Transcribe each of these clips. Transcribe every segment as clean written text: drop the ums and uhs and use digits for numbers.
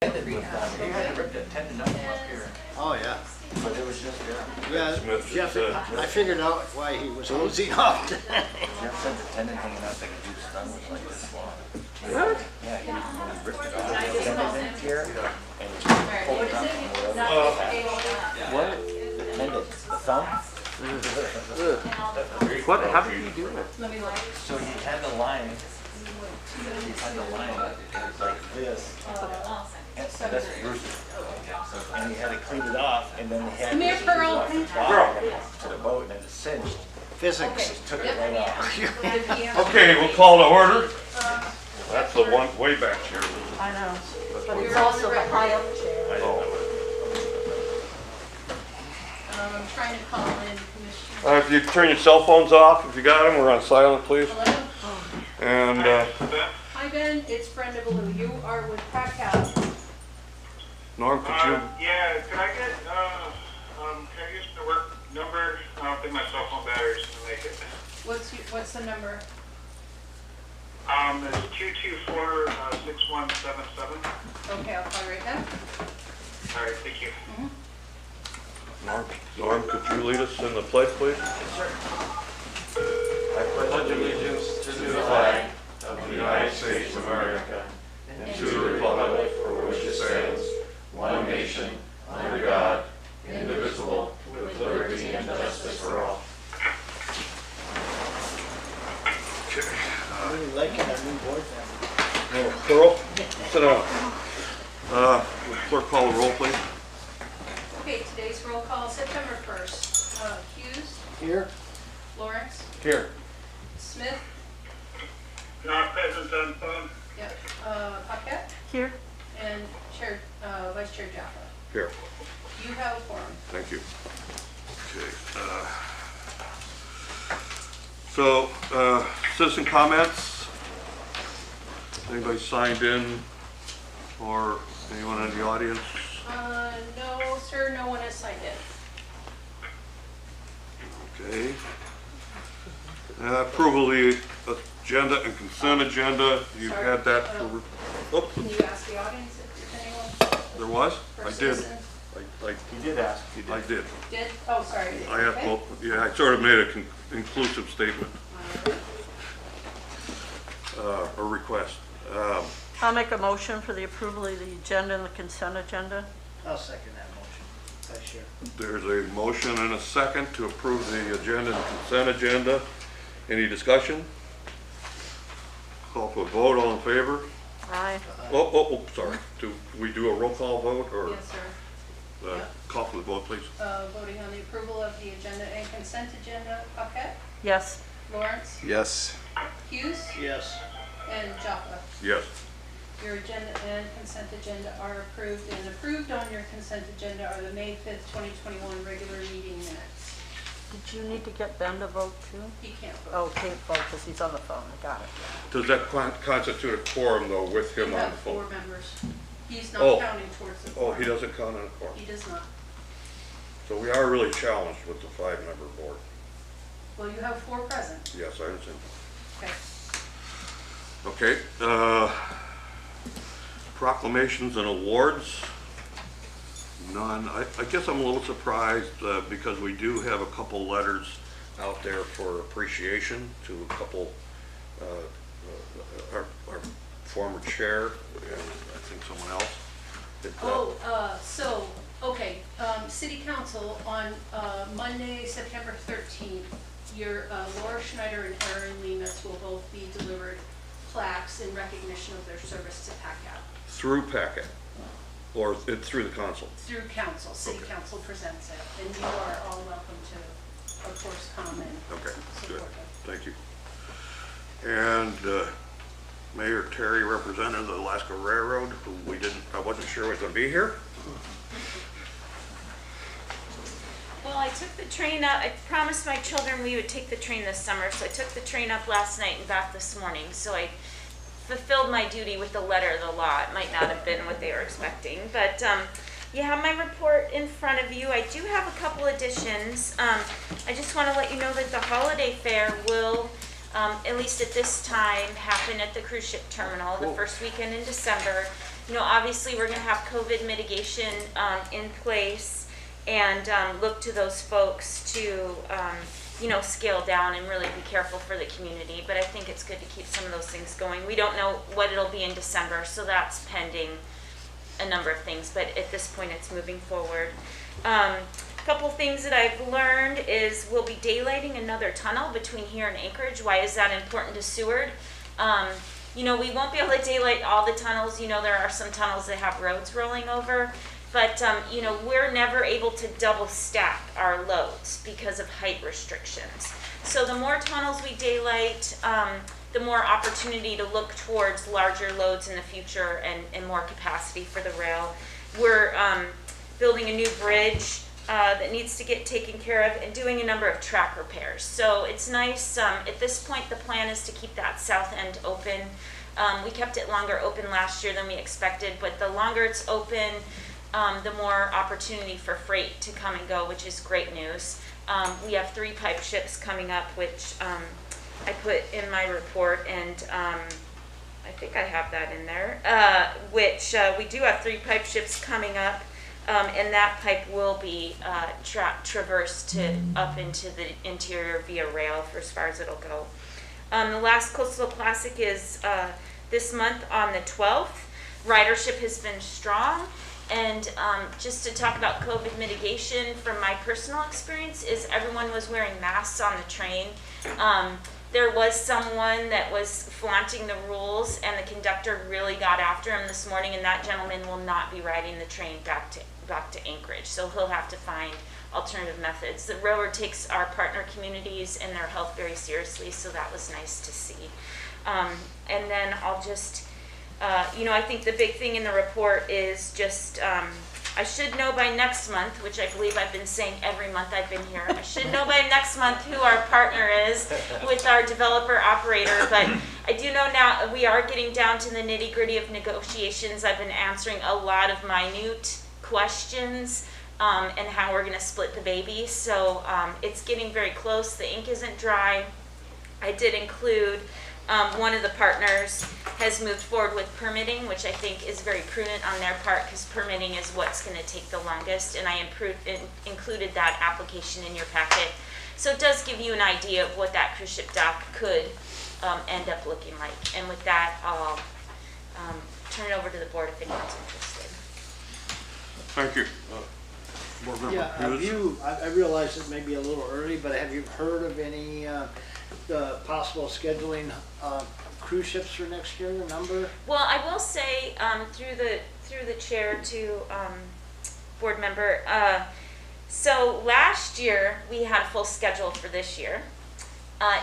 He had to rip that tendon up from up here. Oh, yeah. But it was just, Yeah, Smith Jeff, said- I figured out why he was hosing off. Jeff said the tendon hanging out like a juice tongue was like this long. What? Yeah, when he ripped it off, the tendon in here, and he pulled it out from wherever. What? The tendon, the thumb? What? How did you do it? So he had the line like this. And so that's Bruce's. And he had to clean it off, and then he had to here, take it Pearl. off the bottom to the boat, and then it cinched. Physics. Just took it right off. Okay, we'll call to order. That's the one way back here. I know, but it's also the high up chair. I didn't know it. I'm trying to call in Commissioner. If you turn your cell phones off, if you got them, we're on silent, please. Hello? And Hi Ben, it's Brenda Ballou. You are with PACCAP. Norm, could you? Yeah, could I get the work number? I don't think my cell phone battery's gonna make it. What's the number? It's 224-6177. Okay, I'll call right back. All right, thank you. Norm, could you lead us in the pledge, please? I pledge allegiance to the flag of the United States of America and to the republic for which it stands, one nation, under God, indivisible, with liberty and justice for all. Really liking our new board member. Pearl, sit down. Would clerk call the roll, please? Okay, today's roll call, September 1st. Hughes, Here? Lawrence, Here. Smith, Not present on phone. yep, Paquette, Here, and Vice Chair Jaffa. Here. You have a quorum. Thank you. Okay. Citizen comments? Anybody signed in or anyone in the audience? No, sir, no one has signed in. Okay. Approval of the agenda and consent agenda. You've Sorry, had that for, oh, Can you ask the audience if there's anyone? there was? For I did. citizens? He did ask if you I did. did. Did? Oh, sorry. I have, Okay. well, yeah, I sort of made a inclusive statement, or request. I'll make a motion for the approval of the agenda and the consent agenda. I'll second that motion. Vice Chair. There's a motion and a second to approve the agenda and consent agenda. Any discussion? Call for a vote, all in favor? Aye. Sorry. Do we do a roll call vote or Yes, sir. call for the vote, please? Voting on the approval of the agenda and consent agenda, Paquette, Yes. Lawrence, Yes. Hughes, Yes. and Jaffa. Yes. Your agenda and consent agenda are approved, and approved on your consent agenda are the May 5th, 2021 regular meeting minutes. Did you need to get Ben to vote too? He can't vote. Oh, can't vote because he's on the phone. I got it. Does that constitute a quorum though with You him on have the 4 phone? members. He's Oh. not counting towards the Oh, quorum. he doesn't count on a quorum. He does not. So we are really challenged with the 5-member board. Well, you have 4 present. Yes, I understand. Okay. Okay, proclamations and awards. None. I guess I'm a little surprised because we do have a couple letters out there for appreciation to a couple, our former chair and I think someone else. City Council on Monday, September 13th, your Laura Schneider and Aaron Lemus will both be delivered plaques in recognition of their service to PACCAP. Through packet or through the council? Through council, city Okay. council presents it, and you are all welcome to, of course, come and Okay, good. support them. Thank you. And Mayor Terry represented the Alaska Railroad, who I wasn't sure was going to be here. Well, I took the train up. I promised my children we would take the train this summer, so I took the train up last night and back this morning. So I fulfilled my duty with the letter of the law. It might not have been what they were expecting, but you have my report in front of you. I do have a couple additions. I just want to let you know that the holiday fair will, at least at this time, happen at the cruise ship terminal the first weekend in December. you know, obviously we're gonna have COVID mitigation in place and look to those folks to, you know, scale down and really be careful for the community. But I think it's good to keep some of those things going. We don't know what it'll be in December, so that's pending a number of things, but at this point it's moving forward. Couple things that I've learned is we'll be daylighting another tunnel between here and Anchorage. Why is that important to Seward? You know, we won't be able to daylight all the tunnels. You know, there are some tunnels that have roads rolling over, but you know, we're never able to double stack our loads because of height restrictions. So the more tunnels we daylight, the more opportunity to look towards larger loads in the future and more capacity for the rail. We're building a new bridge that needs to get taken care of and doing a number of track repairs. So it's nice, at this point the plan is to keep that south end open. We kept it longer open last year than we expected, but the longer it's open, the more opportunity for freight to come and go, which is great news. We have 3 pipe ships coming up, which I put in my report, and I think I have that in there, which we do have 3 pipe ships coming up. And that pipe will be traversed up into the interior via rail for as far as it'll go. The last Coastal Classic is this month on the 12th. Ridership has been strong, and just to talk about COVID mitigation from my personal experience is everyone was wearing masks on the train. There was someone that was flaunting the rules, and the conductor really got after him this morning, and that gentleman will not be riding the train back to Anchorage. So he'll have to find alternative methods. The railroad takes our partner communities and their health very seriously, so that was nice to see. And then I'll just, you know, I think the big thing in the report is just, I should know by next month, which I believe I've been saying every month I've been here, I should know by next month who our partner is with our developer operator, but I do know now we are getting down to the nitty-gritty of negotiations. I've been answering a lot of minute questions and how we're going to split the baby, so it's getting very close. The ink isn't dry. I did include one of the partners has moved forward with permitting, which I think is very prudent on their part because permitting is what's going to take the longest, and I included that application in your packet. So it does give you an idea of what that cruise ship dock could end up looking like. And with that, I'll turn it over to the board if anyone's interested. Thank you. Board Member Yeah, have Hughes? you, I realize it may be a little early, but have you heard of any the possible scheduling cruise ships for next year, the number? Well, I will say through the chair to board member. So last year we had a full schedule for this year.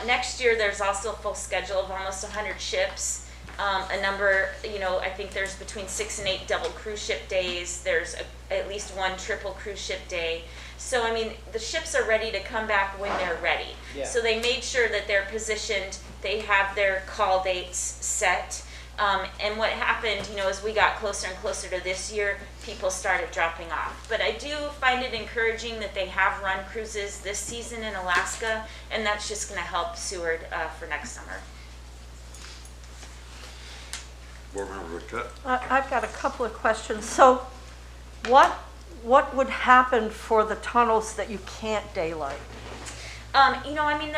Next year there's also a full schedule of almost 100 ships. A number, you know, I think there's between 6 and 8 double cruise ship days. There's at least 1 triple cruise ship day. So, I mean, the ships are ready to come back when they're ready. Yeah. So they made sure that they're positioned, they have their call dates set. And what happened, you know, as we got closer and closer to this year, people started dropping off. But I do find it encouraging that they have run cruises this season in Alaska, and that's just going to help Seward for next summer. Board Member Burkett? I've got a couple of questions. So what would happen for the tunnels that you can't daylight? You know, I mean,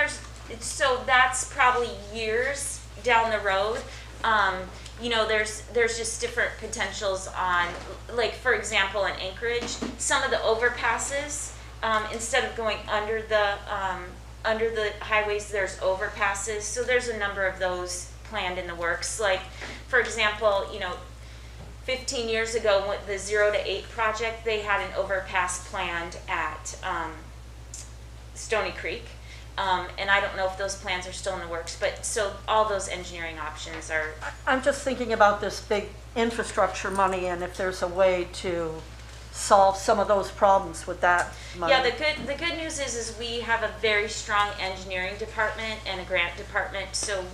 so that's probably years down the road. You know, there's just different potentials on, like, for example, in Anchorage, some of the overpasses, instead of going under the highways, there's overpasses. So there's a number of those planned in the works. Like, for example, you know, 15 years ago, with the 0 to 8 project, they had an overpass planned at Stony Creek. And I don't know if those plans are still in the works, but so all those engineering options are. I'm just thinking about this big infrastructure money and if there's a way to solve some of those problems with that money. Yeah, the good news is we have a very strong engineering department and a grant department, so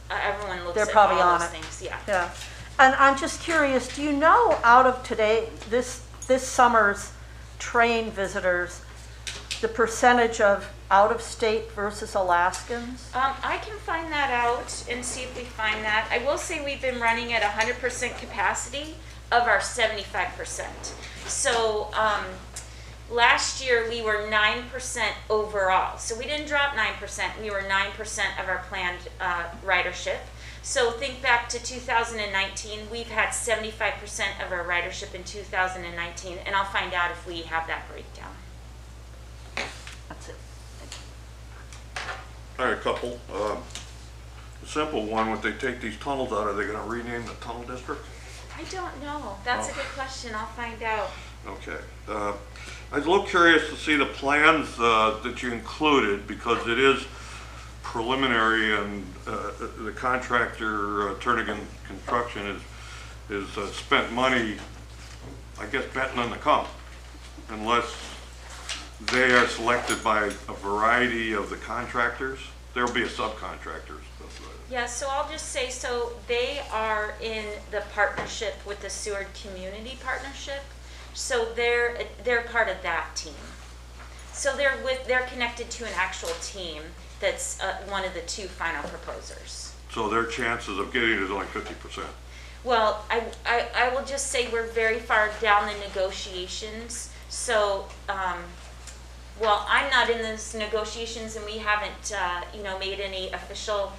everyone looks They're at probably all on those it. things. Yeah. Yeah. And I'm just curious, do you know out of this summer's train visitors, the percentage of out-of-state versus Alaskans? I can find that out and see if we find that. I will say we've been running at 100% capacity of our 75%. So last year we were 9% overall. So we didn't drop 9%, we were 9% of our planned ridership. So think back to 2019, we've had 75% of our ridership in 2019, and I'll find out if we have that breakdown. That's it. All right, a couple. A simple one, when they take these tunnels out, are they gonna rename the tunnel district? I don't know. That's a good question. I'll find out. Okay. I was a little curious to see the plans that you included, because it is preliminary, and the contractor, Turnigan Construction, is spent money, I guess, betting on the come, unless they are selected by a variety of the contractors. There'll be a subcontractor. Yeah, so I'll just say, so they are in the partnership with the Seward Community Partnership. So they're part of that team. So they're connected to an actual team that's one of the two final proposers. So their chances of getting it is only 50%. Well, I will just say we're very far down the negotiations. So, well, I'm not in those negotiations, and we haven't, made any official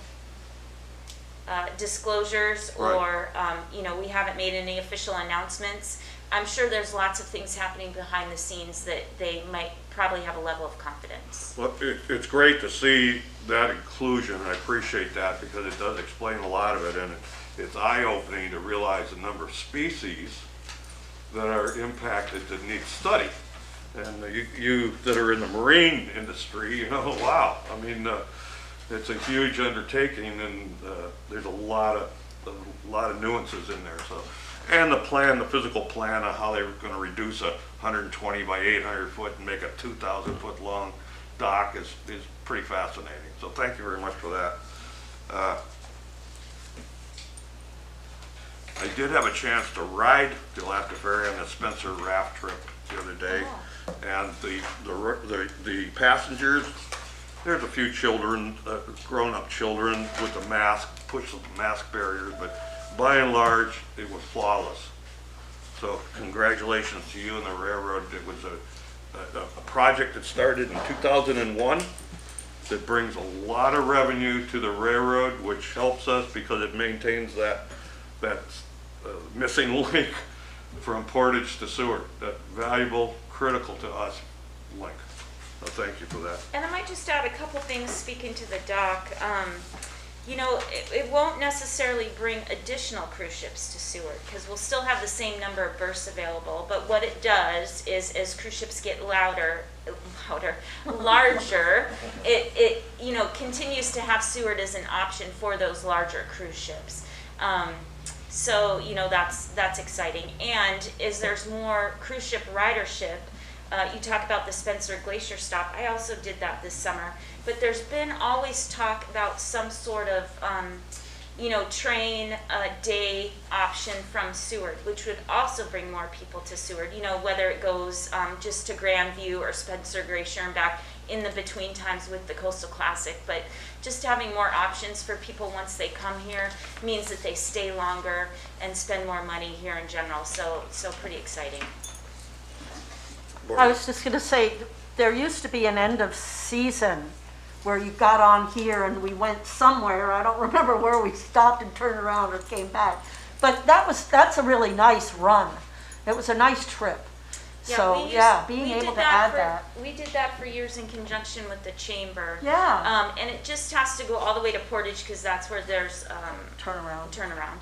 disclosures, or, we haven't made any official announcements. I'm sure there's lots of things happening behind the scenes that they might probably have a level of confidence. Well, it's great to see that inclusion. I appreciate that, because it does explain a lot of it, and it's eye-opening to realize the number of species that are impacted that need study. And you that are in the marine industry, wow. I mean, it's a huge undertaking, and there's a lot of nuances in there. So, and the physical plan of how they're going to reduce a 120 by 800 foot and make a 2,000 foot long dock is pretty fascinating. So thank you very much for that. I did have a chance to ride the Alaska Ferry on the Spencer raft trip the other day, and the passengers, there's a few children, grown-up children with a mask, push the mask barriers, but by and large, it was flawless. So congratulations to you and the railroad. It was a project that started in 2001 that brings a lot of revenue to the railroad, which helps us because it maintains that missing link from Portage to Seward, that valuable, critical to us link. So thank you for that. And I might just add a couple things speaking to the dock. It won't necessarily bring additional cruise ships to Seward, because we'll still have the same number of berths available. But what it does is, as cruise ships get larger, it continues to have Seward as an option for those larger cruise ships. So that's exciting. And as there's more cruise ship ridership, you talk about the Spencer Glacier stop. I also did that this summer. But there's been always talk about some sort of, train day option from Seward, which would also bring more people to Seward. Whether it goes just to Grandview or Spencer Glacier and back in the between times with the Coastal Classic. But just having more options for people once they come here means that they stay longer and spend more money here in general. So pretty exciting. I was just going to say, there used to be an end of season where you got on here and we went somewhere. I don't remember where we stopped and turned around or came back. But that's a really nice run. It was a nice trip. Being able to add that. We did that for years in conjunction with the chamber. Yeah. And it just has to go all the way to Portage, because that's where there's Turnaround.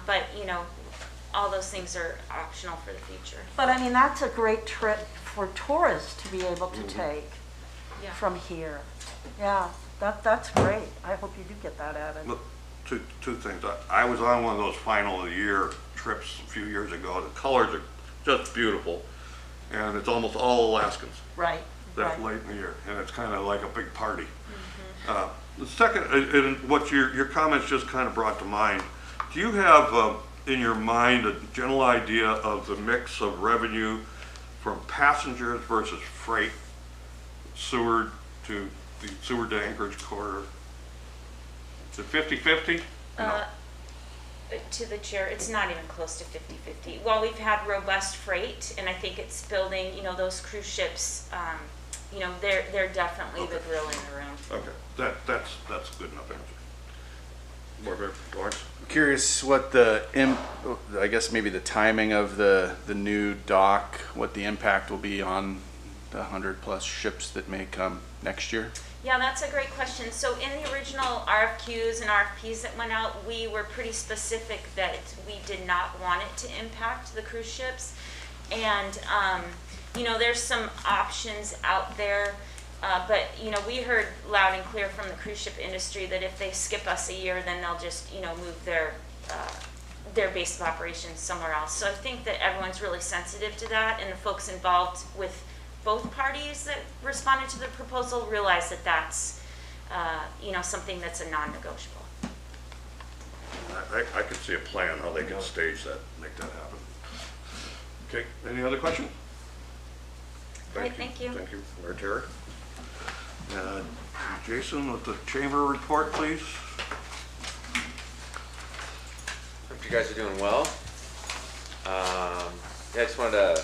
But all those things are optional for the future. But I mean, that's a great trip for tourists to be able to take from here. Yeah, that's great. I hope you do get that added. Look, two things. I was on one of those final of the year trips a few years ago. The colors are just beautiful, and it's almost all Alaskans. Right. That late in the year, and it's kind of like a big party. The second, and what your comments just kind of brought to mind, do you have in your mind a general idea of the mix of revenue from passengers versus freight, Seward to the Seward to Anchorage corridor? Is it 50-50? No. to the chair, it's not even close to 50-50. While we've had robust freight, and I think it's building, you know, those cruise ships, you know, they're definitely the grill in the room. Okay, that's a good enough answer. Board Member Lawrence? Curious what I guess maybe the timing of the new dock, what the impact will be on the 100+ ships that may come next year? Yeah, that's a great question. So in the original RFQs and RFPs that went out, we were pretty specific that we did not want it to impact the cruise ships. And, you know, there's some options out there, but, you know, we heard loud and clear from the cruise ship industry that if they skip us a year, then they'll just, you know, move their base of operations somewhere else. So I think that everyone's really sensitive to that, and the folks involved with both parties that responded to the proposal realize that that's, you know, something that's a non-negotiable. I could see a plan how they can stage that, make that happen. Okay, any other questions? Great, thank you. Thank you, Mayor Terry. Jason with the chamber report, please. Hope you guys are doing well. Yeah, I just wanted to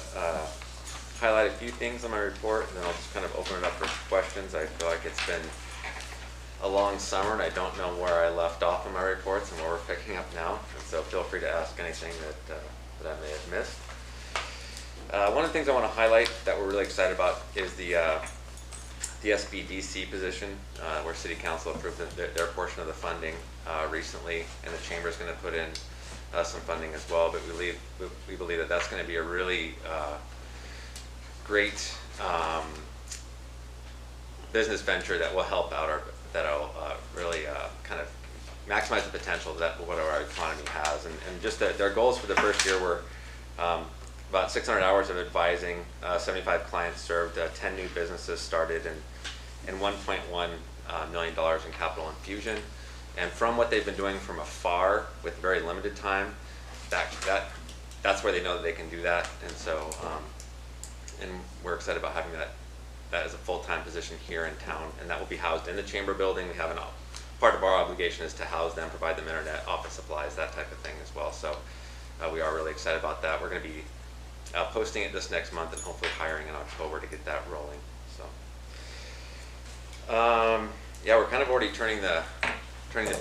highlight a few things on my report, and then I'll just kind of open it up for questions. I feel like it's been a long summer, and I don't know where I left off in my reports and where we're picking up now, and so feel free to ask anything that I may have missed. One of the things I want to highlight that we're really excited about is the SBDC position, where City Council approved their portion of the funding recently, and the Chamber is going to put in some funding as well. But we believe that that's going to be a really great business venture that will help out that'll really kind of maximize the potential that what our economy has. And just their goals for the first year were about 600 hours of advising, 75 clients served, 10 new businesses started, and $1.1 million in capital infusion. And from what they've been doing from afar with very limited time, that's where they know that they can do that. And so, and we're excited about having that as a full-time position here in town, and that will be housed in the chamber building. We have part of our obligation is to house them, provide them internet, office supplies, that type of thing as well. So we are really excited about that. We're going to be posting it this next month and hopefully hiring in October to get that rolling. So yeah, we're kind of already turning the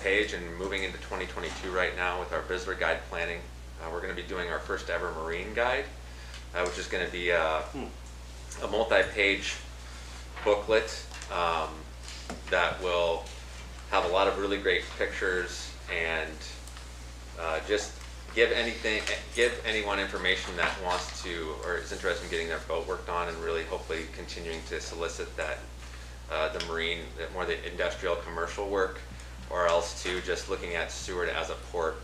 page and moving into 2022 right now with our visitor guide planning. We're going to be doing our first ever marine guide, which is going to be a multi-page booklet that will have a lot of really great pictures and just give anyone information that wants to or is interested in getting their boat worked on, and really hopefully continuing to solicit that the marine, more the industrial commercial work, or else to just looking at Seward as a port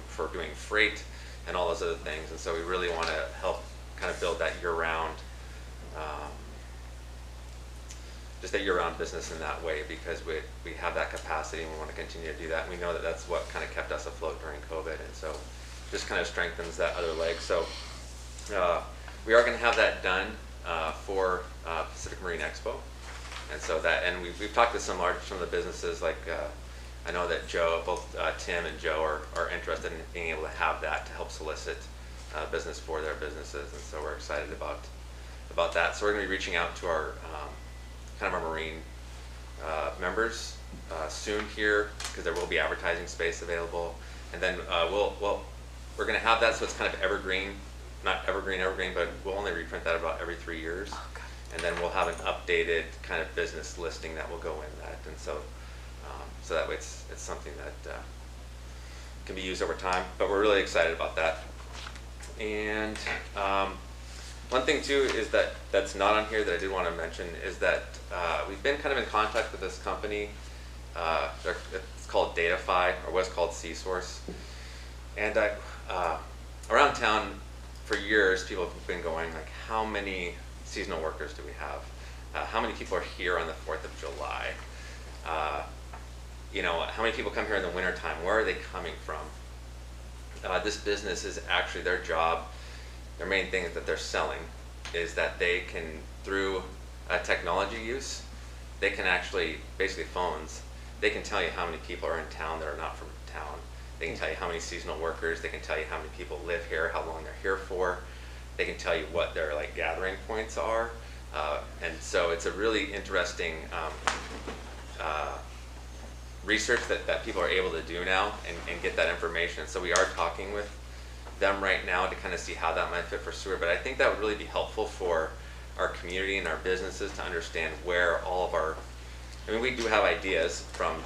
for doing freight and all those other things. And so we really want to help kind of build that year-round just a year-round business in that way, because we have that capacity and we want to continue to do that. And we know that that's what kind of kept us afloat during COVID, and so just kind of strengthens that other leg. So we are going to have that done for Pacific Marine Expo, and so that, and we've talked to some of the businesses, like I know that both Tim and Joe are interested in being able to have that to help solicit business for their businesses, and so we're excited about that. So we're going to be reaching out to our kind of our marine members soon here, because there will be advertising space available, and then we're going to have that so it's kind of evergreen, not evergreen, but we'll only reprint that about every 3 years. Okay. And then we'll have an updated kind of business listing that will go in that, and so so that way it's something that can be used over time. But we're really excited about that. And one thing too is that's not on here that I did want to mention is that we've been kind of in contact with this company. It's called Datafy, or was called C-Source. And around town for years, people have been going like, how many seasonal workers do we have? How many people are here on the 4th of July? You know, how many people come here in the wintertime? Where are they coming from? This business is actually their job. Their main thing is that they're selling is that they can, through technology use, they can actually, basically phones, they can tell you how many people are in town that are not from town. They can tell you how many seasonal workers, they can tell you how many people live here, how long they're here for. They can tell you what their like gathering points are. And so it's a really interesting research that people are able to do now and get that information. So we are talking with them right now to kind of see how that might fit for Seward. But I think that would really be helpful for our community and our businesses to understand where all of our, I mean, we do have ideas from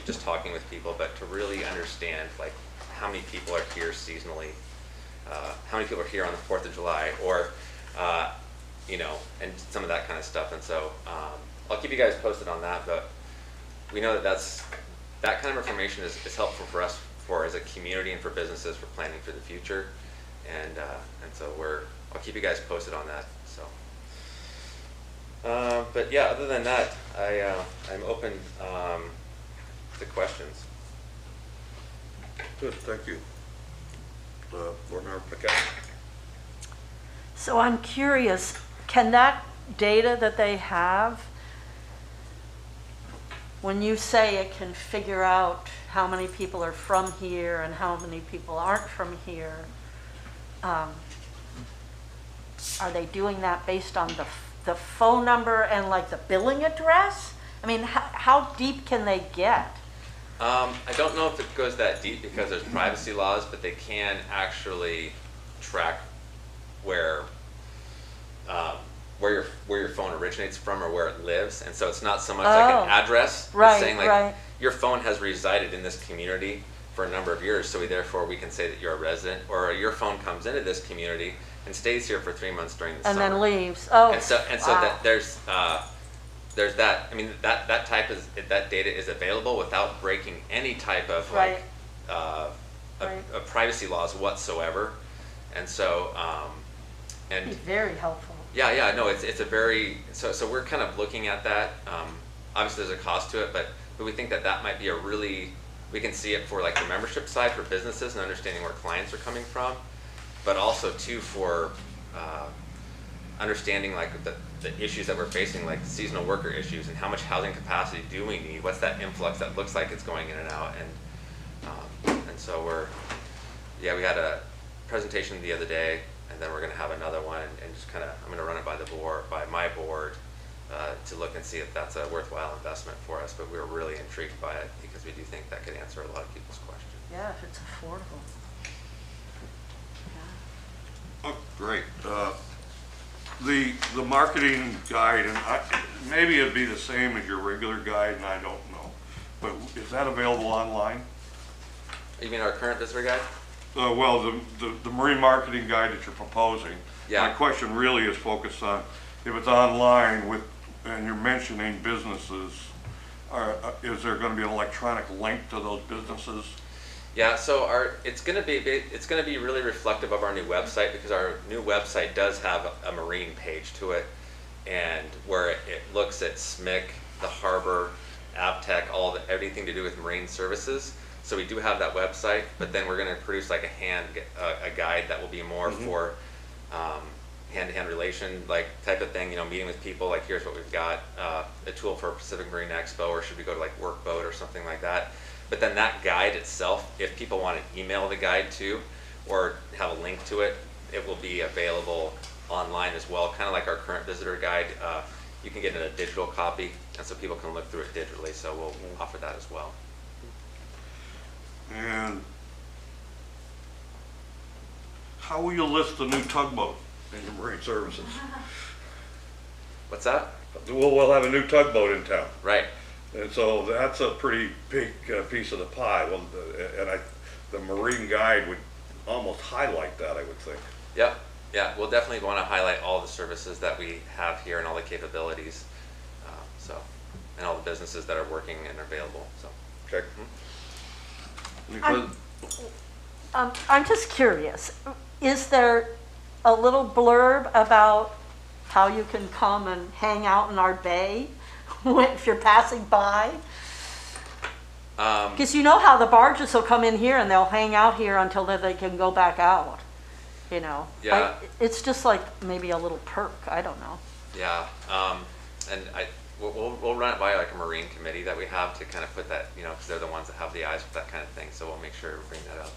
just talking with people, but to really understand like how many people are here seasonally, how many people are here on the 4th of July, or, you know, and some of that kind of stuff. And so I'll keep you guys posted on that, but we know that kind of information is helpful for us as a community and for businesses for planning for the future. And so I'll keep you guys posted on that. So, but yeah, other than that, I'm open to questions. Good, thank you. Board Member McCaskill. So I'm curious, can that data that they have, when you say it can figure out how many people are from here and how many people aren't from here, are they doing that based on the phone number and like the billing address? I mean, how deep can they get? I don't know if it goes that deep because there's privacy laws, but they can actually track where your phone originates from or where it lives, and so it's not so much like an address. Right, it's saying like right. your phone has resided in this community for a number of years, so therefore we can say that you're a resident, or your phone comes into this community and stays here for 3 months during the And summer. then leaves. Oh, And so wow. that there's that. I mean, that data is available without breaking any type of Right. of privacy laws whatsoever. And so Be very helpful. yeah, no, it's a very, so we're kind of looking at that. Obviously there's a cost to it, but we think that might be we can see it for like the membership side for businesses and understanding where clients are coming from, but also too for understanding like the issues that we're facing, like seasonal worker issues, and how much housing capacity do we need? What's that influx that looks like it's going in and out? And so we had a presentation the other day, and then we're going to have another one, and just kind of, I'm going to run it by my board to look and see if that's a worthwhile investment for us. But we're really intrigued by it because we do think that could answer a lot of people's questions. Yeah, if it's affordable. Yeah. Oh, great. The marketing guide, and maybe it'd be the same as your regular guide, and I don't know, but is that available online? You mean our current visitor guide? Well, the marine marketing guide that you're proposing. Yeah. My question really is focused on if it's online and you're mentioning businesses, is there going to be an electronic link to those businesses? Yeah, so it's going to be really reflective of our new website, because our new website does have a marine page to it, and where it looks at SMIC, the harbor, ABTEC, everything to do with marine services. So we do have that website, but then we're going to produce like a guide that will be more for hand-to-hand relation, like type of thing, meeting with people, like here's what we've got, a tool for Pacific Marine Expo, or should we go to like Workboat or something like that. But then that guide itself, if people want to email the guide to, or have a link to it, it will be available online as well, kind of like our current visitor guide. You can get in a digital copy, and so people can look through it digitally, so we'll offer that as well. And how will you list the new tugboat in your marine services? What's that? We'll have a new tugboat in town. Right. And so that's a pretty big piece of the pie. Well, the marine guide would almost highlight that, I would think. Yep. Yeah, we'll definitely want to highlight all the services that we have here and all the capabilities, and all the businesses that are working and available. So. Okay. I'm just curious, is there a little blurb about how you can come and hang out in our bay if you're passing by? Because you know how the barges will come in here and they'll hang out here until they can go back out, Yeah. It's just like maybe a little perk, I don't know. Yeah, and we'll run it by like a Marine committee that we have to kind of put that, because they're the ones that have the eyes for that kind of thing, so we'll make sure we bring that up.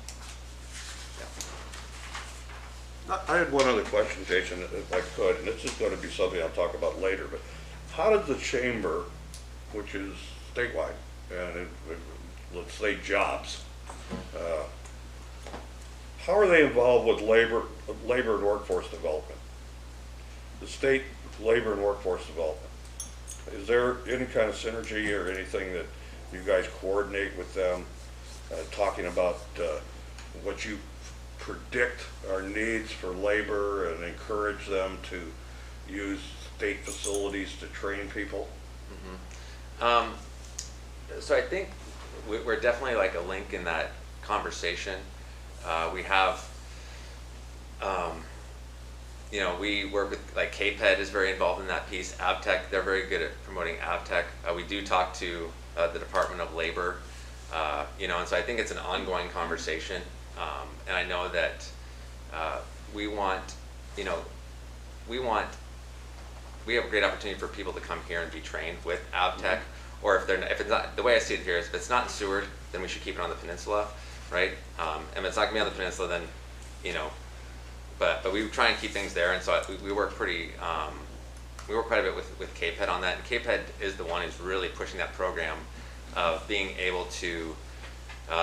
Yeah. I had one other question, Jason, if I could, and this is going to be something I'll talk about later, but how does the chamber, which is statewide, and let's say jobs, how are they involved with labor and workforce development? The state labor and workforce development. Is there any kind of synergy or anything that you guys coordinate with them, talking about what you predict are needs for labor and encourage them to use state facilities to train people? Mm-hmm. So I think we're definitely like a link in that conversation. We have, we work with, like KPED is very involved in that piece. AvTech, they're very good at promoting AvTech. We do talk to the Department of Labor, and so I think it's an ongoing conversation. And I know that we have a great opportunity for people to come here and be trained with AvTech, or if it's not, the way I see it here is if it's not in Seward, then we should keep it on the peninsula, right? And if it's not gonna be on the peninsula, then, but we try and keep things there, and so we work pretty, we work quite a bit with KPED on that, and KPED is the one who's really pushing that program of being able to,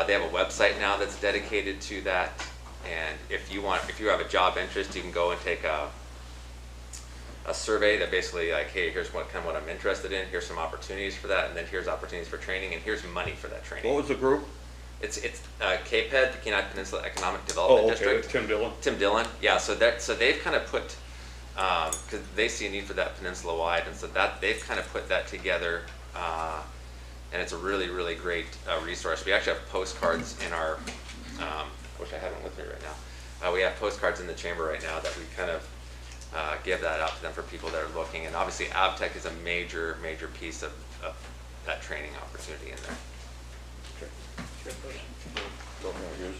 they have a website now that's dedicated to that, and if you have a job interest, you can go and take a survey that basically like, hey, here's what I'm interested in, here's some opportunities for that, and then here's opportunities for training, and here's money for that training. What was the group? It's KPED, the Kenai Peninsula Economic Development District. Tim Dillon. Tim Dillon, yeah. So they've kind of put, because they see a need for that peninsula wide, and so that they've kind of put that together, and it's a really, really great resource. We actually have postcards in our, I wish I had one with me right now. We have postcards in the chamber right now that we kind of give that out to them for people that are looking, and obviously AvTech is a major piece of that training opportunity in there.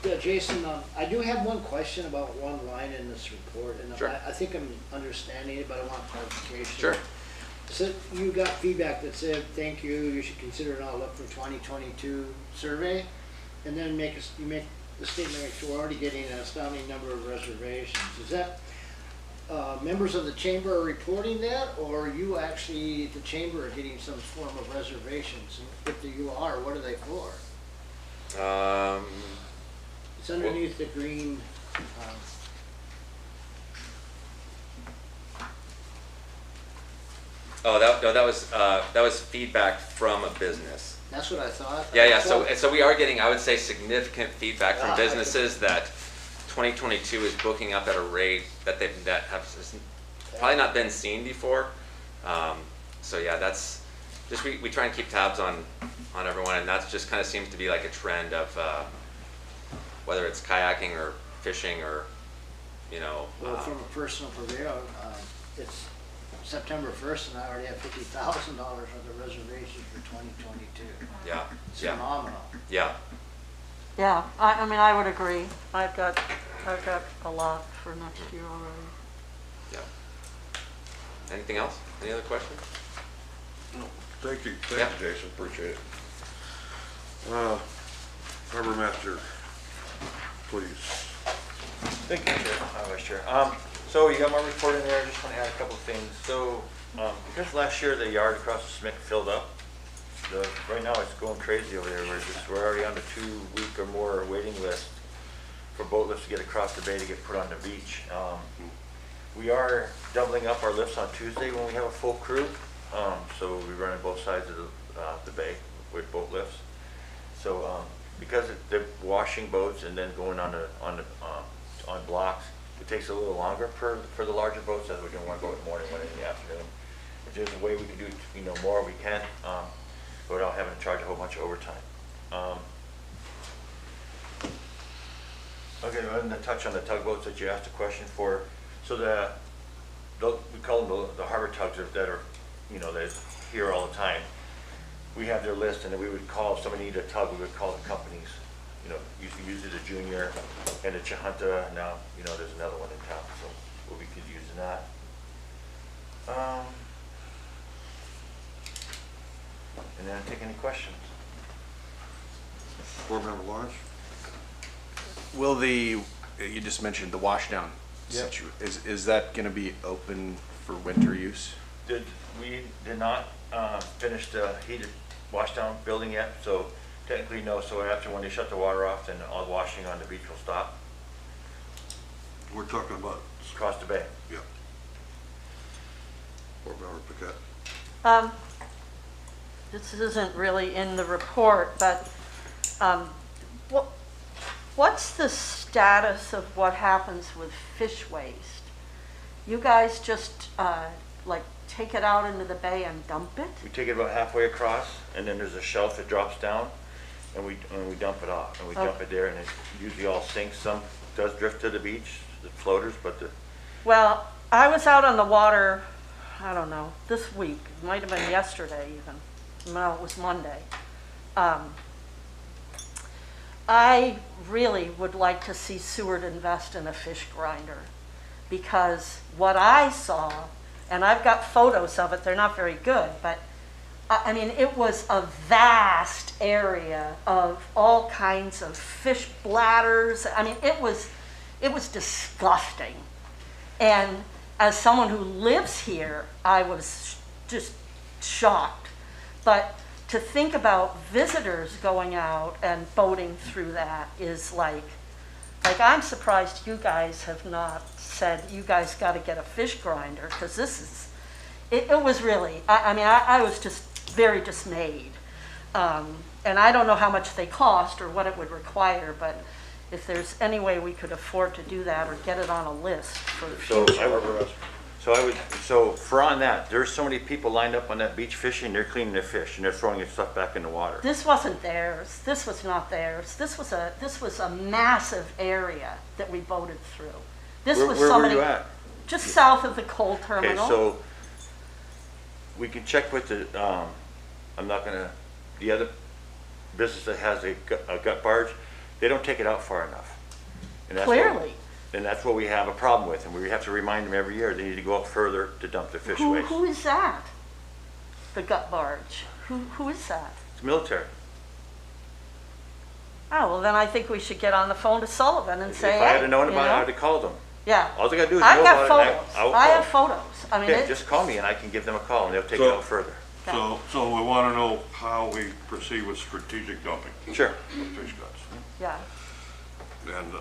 Yeah, Jason, I do have one question about one line in this report, and Sure. I think I'm understanding it, but I want clarification. Sure. So you got feedback that said, thank you, you should consider an outlook for 2022 survey, and then you make the statement that we're already getting an astounding number of reservations. Is that members of the chamber are reporting that, or you actually, the chamber, are getting some form of reservations? And if you are, what are they for? It's underneath the green. That was feedback from a business. That's what I thought. Yeah. So we are getting, I would say, significant feedback from businesses that 2022 is booking up at a rate that have probably not been seen before. So yeah, that's just we try and keep tabs on everyone, and that just kind of seems to be like a trend of whether it's kayaking or fishing or Well, from a personal prevail, it's September 1st, and I already have $50,000 worth of reservations for 2022. Yeah. It's phenomenal. Yeah. Yeah, I mean, I would agree. I've got a lot for next year already. Yeah. Anything else? Any other questions? No. Thank you, Yeah. Jason, appreciate it. Harbor Master, please. Thank you, Chair, Vice Chair. So you got my report in there, I just want to add a couple of things. So, because last year the yard across the SMIC filled up, right now it's going crazy over there. We're already on the 2-week or more waiting list for boat lifts to get across the bay to get put on the beach. We are doubling up our lifts on Tuesday when we have a full crew. So we run on both sides of the bay with boat lifts. So because they're washing boats and then going on blocks, it takes a little longer for the larger boats, as we're doing one boat in the morning, one in the afternoon. If there's a way we can do more, we can, without having to charge a whole bunch of overtime. Okay, I'm going to touch on the tugboats that you asked a question for. So we call them the harbor tugs that are, they're here all the time. We have their list, and then we would call, if somebody needed a tug, we would call the companies. Usually the Junior and the Chahunta. Now, there's another one in town, so we could use that. and then take any questions. Board Member Lawrence? Will the, you just mentioned the washdown Yep. is that gonna be open for winter use? We did not finish the heated washdown building yet, so technically no. So after when they shut the water off, then all washing on the beach will stop We're talking about, across the bay. yeah. Board Member Paquette? This isn't really in the report, but what's the status of what happens with fish waste? You guys just like take it out into the bay and dump it? We take it about halfway across, and then there's a shelf that drops down, and we dump it off, and we dump it there, and it usually all sinks. Some does drift to the beach, the floaters, but the Well, I was out on the water, I don't know, this week, it might have been yesterday even. No, it was Monday. I really would like to see Seward invest in a fish grinder, because what I saw, and I've got photos of it, they're not very good, but I mean, it was a vast area of all kinds of fish bladders. I mean, it was disgusting. And as someone who lives here, I was just shocked. But to think about visitors going out and boating through that is like I'm surprised you guys have not said you guys got to get a fish grinder, because this is, it was really, I mean, I was just very dismayed. And I don't know how much they cost or what it would require, but if there's any way we could afford to do that or get it on a list for the So future. so for on that, there's so many people lined up on that beach fishing, they're cleaning their fish and they're throwing their stuff back in the water. This wasn't theirs. This was not theirs. This was a massive area that we boated through. This was Where were somebody you at? just south of the coal Okay, terminal. so we can check with the, the other business that has a gut barge, they don't take it out far enough. And that's what- Clearly. And that's what we have a problem with, and we have to remind them every year, they need to go out further to dump their fish waste. Who is that? The gut barge. Who is that? It's military. Oh, well, then I think we should get on the phone to Sullivan and If say, I had hey, known you about it, know? I'd have called them. Yeah. All they gotta do is I've know got about it. photos. I will I call have them. photos. I mean, Okay, it, just call me and I can give them a call and they'll take it So- out further. So we want to know how we proceed with strategic dumping Sure. of fish guts. yeah. And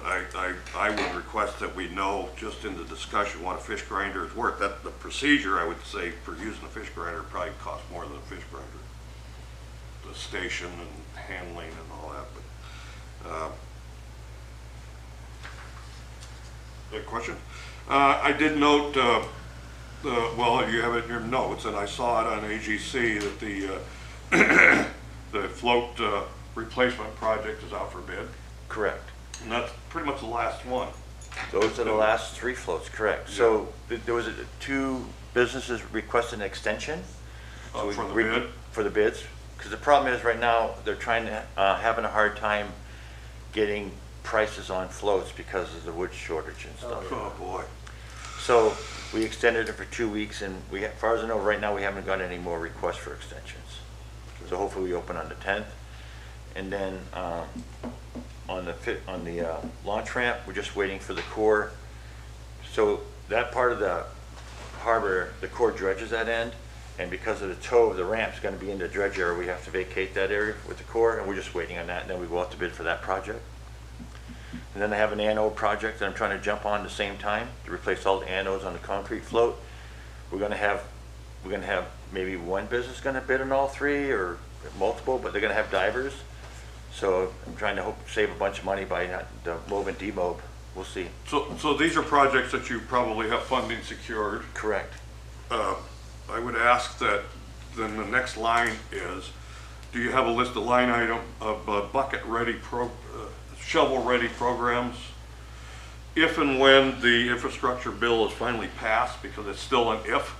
I would request that we know, just in the discussion, what a fish grinder is worth. That, the procedure, I would say, for using a fish grinder probably costs more than a fish grinder. The station and handling and all that, but, a question? I did note, well, you have it in your notes, and I saw it on AGC that the, the float replacement project is out for bid. Correct. And that's pretty much the last one. Those are the last 3 floats, correct. So there was two businesses requesting an extension. So For the we- bid? For the bids. Because the problem is right now, they're trying to, having a hard time getting prices on floats because of the wood shortage and stuff. Oh, boy. So we extended it for 2 weeks, and as far as I know, right now, we haven't got any more requests for extensions. So hopefully we open on the 10th. And then on the launch ramp, we're just waiting for the core. So that part of the harbor, the core dredges that end, and because of the toe of the ramp is going to be in the dredge area, we have to vacate that area with the core, and we're just waiting on that, and then we go out to bid for that project. And then I have an anode project that I'm trying to jump on at the same time to replace all the anodes on the concrete float. We're gonna have maybe one business gonna bid on all 3 or multiple, but they're gonna have divers. So I'm trying to save a bunch of money by the mob and demob. We'll see. So these are projects that you probably have funding secured. Correct. I would ask that then the next line is, do you have a list of line item of bucket-ready, shovel-ready programs? If and when the infrastructure bill is finally passed, because it's still an if.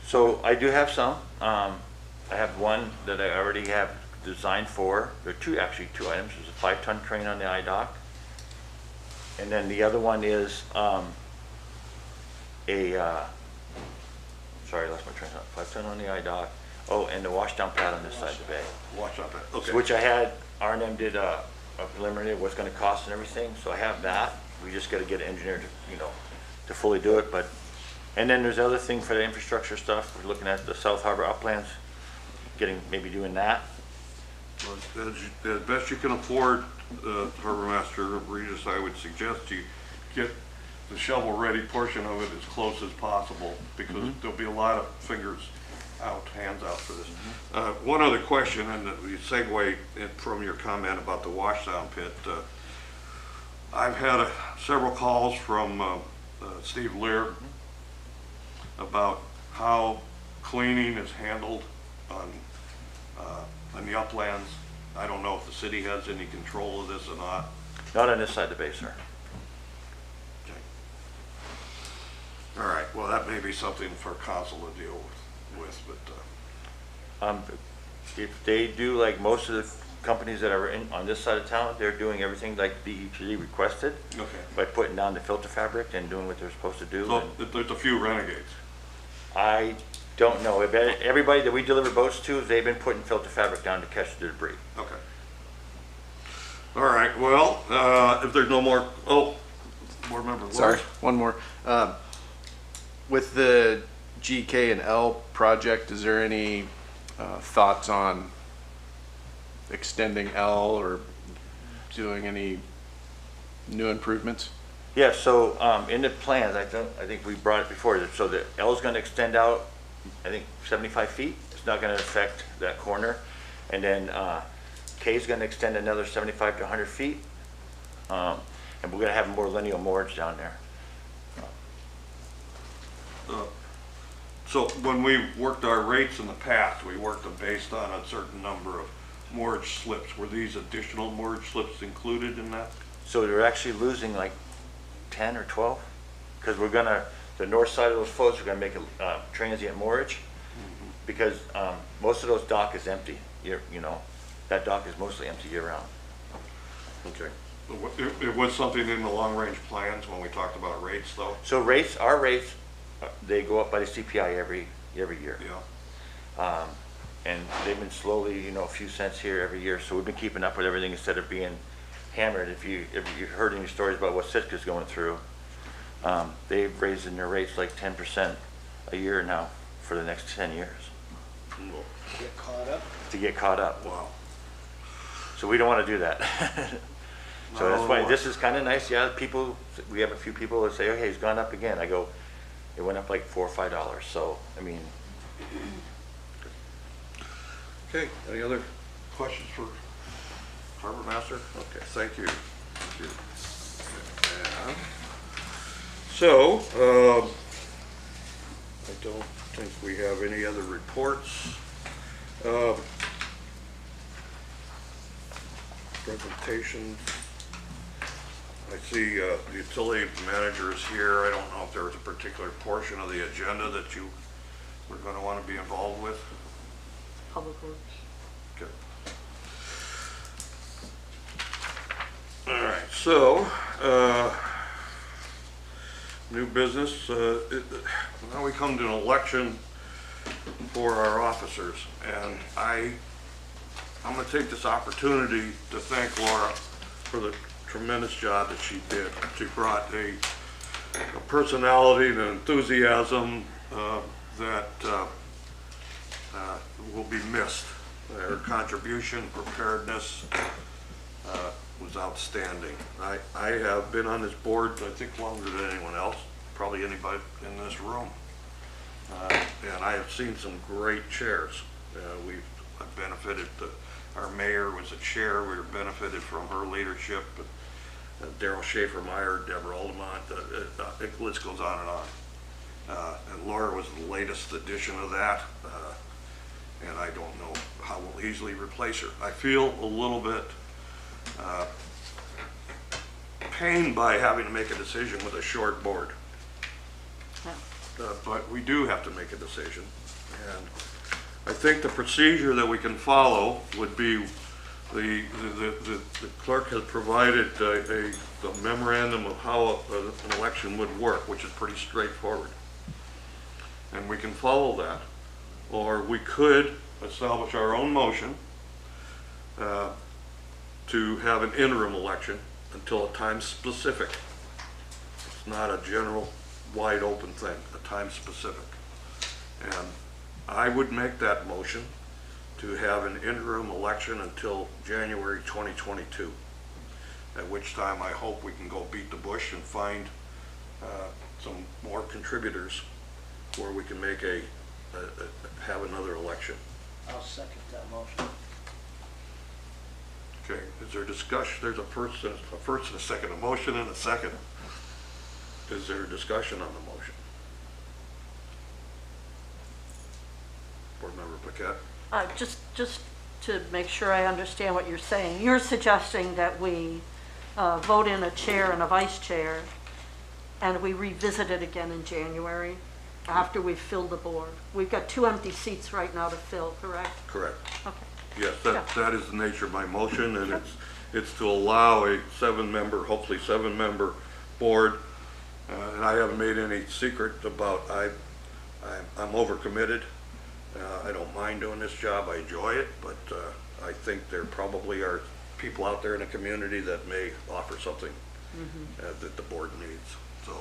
So I do have some. I have one that I already have designed for. There are actually two items. There's a 5-ton crane on the iDock. And then the other one is sorry, I lost my train of thought. 5-ton on the iDock. Oh, and the washdown pad on this side of the bay. Watch out that, okay. Which I had, R&M did a preliminary, what's gonna cost and everything, so I have that. We just gotta get an engineer to, to fully do it, but, and then there's the other thing for the infrastructure stuff, we're looking at the South Harbor uplands, maybe doing that. As best you can afford, Harbor Master Regis, I would suggest you get the shovel-ready portion of it as close as possible, because there'll be a lot of fingers out, hands out for this. One other question, and we segue from your comment about the washdown pit. I've had several calls from Steve Lear about how cleaning is handled on the uplands. I don't know if the city has any control of this or not. Not on this side of the bay, sir. Okay. All right, well, that may be something for council to deal with, but If they do like most of the companies that are on this side of town, they're doing everything like DEP requested okay. by putting down the filter fabric and doing what they're supposed to do. So And there's a few renegades. I don't know. Everybody that we deliver boats to, they've been putting filter fabric down to catch the debris. Okay. All right, well, if there's no more, board member Lawrence? Sorry, one more. With the GK and L project, is there any thoughts on extending L or doing any new improvements? Yeah, so in the plans, I think we brought it before, so the L is going to extend out, I think 75 feet. It's not going to affect that corner. And then K is going to extend another 75 to 100 feet. And we're going to have more lineal moorage down there. So when we worked our rates in the past, we worked them based on a certain number of moorage slips. Were these additional moorage slips included in that? So they're actually losing like 10 or 12, because we're gonna, the north side of those floats, we're gonna make a transient moorage, because most of those dock is empty. That dock is mostly empty year round. Okay. It was something in the long-range plans when we talked about rates, though? So rates, our rates, they go up by the CPI every year. Yeah. And they've been slowly, a few cents here every year, so we've been keeping up with everything instead of being hammered. If you've heard any stories about what Sitka's going through, they've raised in their rates like 10% a year now for the next 10 years. Get caught up. To get caught up. Wow. So we don't want to do that. So that's why No. this is kind of nice. Yeah, we have a few people that say, okay, it's gone up again. I go, it went up like $4 or $5. So, I mean. Okay, any other questions for Harbor Master? Okay, thank you. Thank you. And so, I don't think we have any other reports. Presentations. I see the utility manager is here. I don't know if there was a particular portion of the agenda that you were going to want to be involved with. Public Works. Okay. All right, so, new business, now we come to an election for our officers, and I'm gonna take this opportunity to thank Laura for the tremendous job that she did. She brought a personality and an enthusiasm that will be missed. Her contribution, preparedness was outstanding. I have been on this board, I think, longer than anyone else, probably anybody in this room. And I have seen some great chairs. I've benefited, our mayor was a chair, we were benefited from her leadership. Daryl Schaefer-Meyer, Deborah Oldemont, the list goes on and on. And Laura was the latest edition of that. And I don't know how we'll easily replace her. I feel a little bit pained by having to make a decision with a short board. But we do have to make a decision. And I think the procedure that we can follow would be the clerk has provided the memorandum of how an election would work, which is pretty straightforward. And we can follow that. or we could establish our own motion to have an interim election until a time specific. It's not a general, wide open thing, a time specific. And I would make that motion to have an interim election until January 2022, at which time I hope we can go beat the bush and find some more contributors where we can make have another election. I'll second that motion. Okay, is there discussion? There's a first and a second, a motion and a second. Is there discussion on the motion? Board Member Paquette? Just to make sure I understand what you're saying, you're suggesting that we vote in a chair and a vice chair, and we revisit it again in January after we've filled the board. We've got 2 empty seats right now to fill, correct? Correct. Okay. Yes, that is the nature of my motion, and it's to allow a 7-member, hopefully 7-member board. And I haven't made any secret about I'm overcommitted. I don't mind doing this job. I enjoy it, but I think there probably are people out there in the community that may offer something that the board needs. So,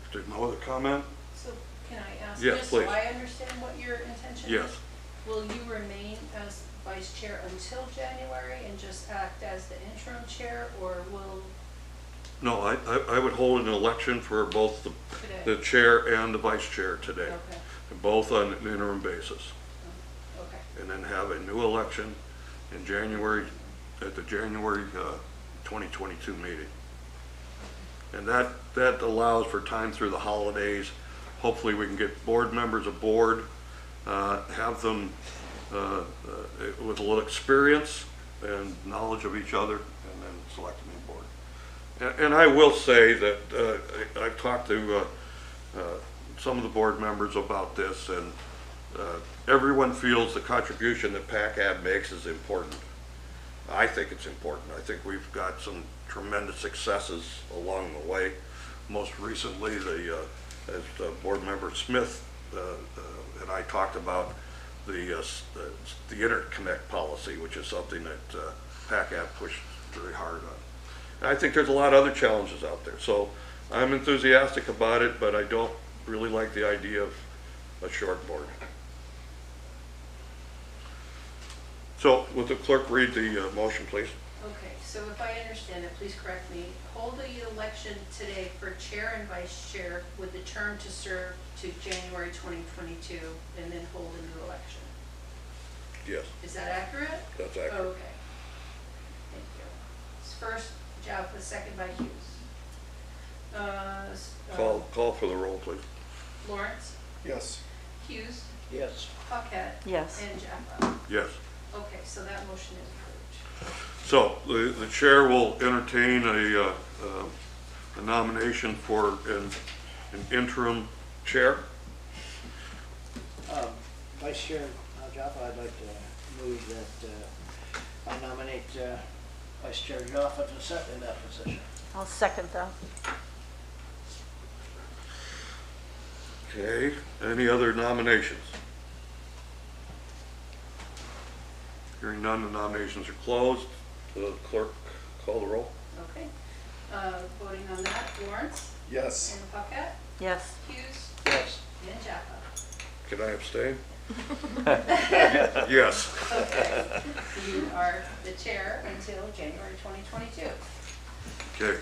if there's no other comment? So can I ask, Yes, just please. so I understand what your intention is? Yes. Will you remain as vice chair until January and just act as the interim chair, or will No, I would hold an election for both the today? chair and the vice chair today, Okay, both on an interim basis. okay. And then have a new election in January, at the January 2022 meeting. And that allows for time through the holidays. Hopefully we can get board members aboard, have them with a little experience and knowledge of each other, and then select a new board. And I will say that I've talked to some of the board members about this, and everyone feels the contribution that PACAB makes is important. I think it's important. I think we've got some tremendous successes along the way. Most recently, as Board Member Smith and I talked about the interconnect policy, which is something that PACAB pushed very hard on. And I think there's a lot of other challenges out there. So I'm enthusiastic about it, but I don't really like the idea of a short board. So would the clerk read the motion, please? Okay, so if I understand it, please correct me. Hold the election today for chair and vice chair with the term to serve to January 2022, and then hold a new election. Yes, Is that accurate? that's accurate. Okay. Thank you. It's first Jaffa, second by Hughes. Call for the roll, please. Lawrence, Yes. Hughes, Yes. Paquette, Yes. and Jaffa. Yes. Okay, so that motion is approved. So the chair will entertain a nomination for an interim chair. Vice Chair Jaffa, I'd like to move that I nominate Vice Chair Jaffa to sit in that position. I'll second that. Okay, any other nominations? Hearing none, the nominations are closed. The clerk, call the roll. Okay. Voting on that, Lawrence, Yes. and Paquette, Yes. Hughes, Yes. and Jaffa. Can I abstain? Yes. Okay. You are the chair until January 2022. Okay,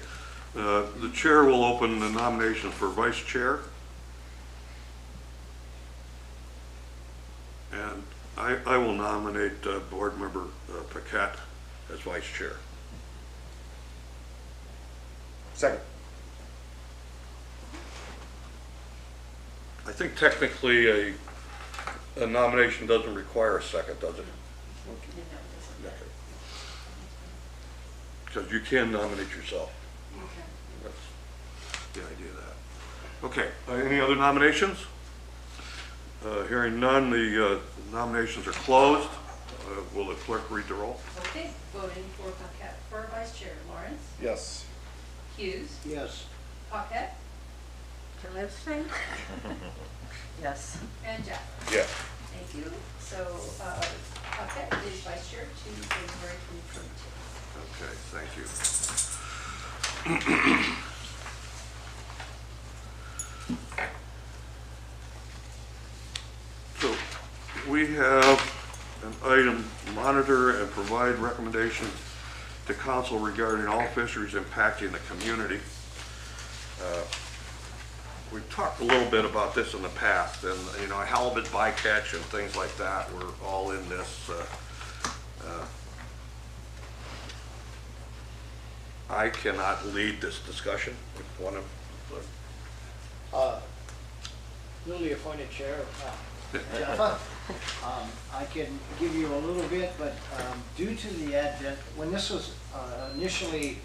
the chair will open the nominations for vice chair. And I will nominate Board Member Paquette as vice chair. Second. I think technically a nomination doesn't require a second, does it? Because you can nominate yourself. Okay. That's the idea of that. Okay, any other nominations? Hearing none, the nominations are closed. Will the clerk read the roll? Okay, voting for Paquette for vice chair, Lawrence, Yes. Hughes, Yes. Paquette, Can I abstain? Yes. And Jeff. Yeah. Thank you. So, Puckett is vice chair to January 2022. Okay, thank you. So, we have an item, monitor and provide recommendations to council regarding all fisheries impacting the community. We've talked a little bit about this in the past, and, you know, halibut bycatch and things like that were all in this. I cannot lead this discussion. If one of, Newly appointed chair, Jeff, I can give you a little bit, but due to the advent, when this was initially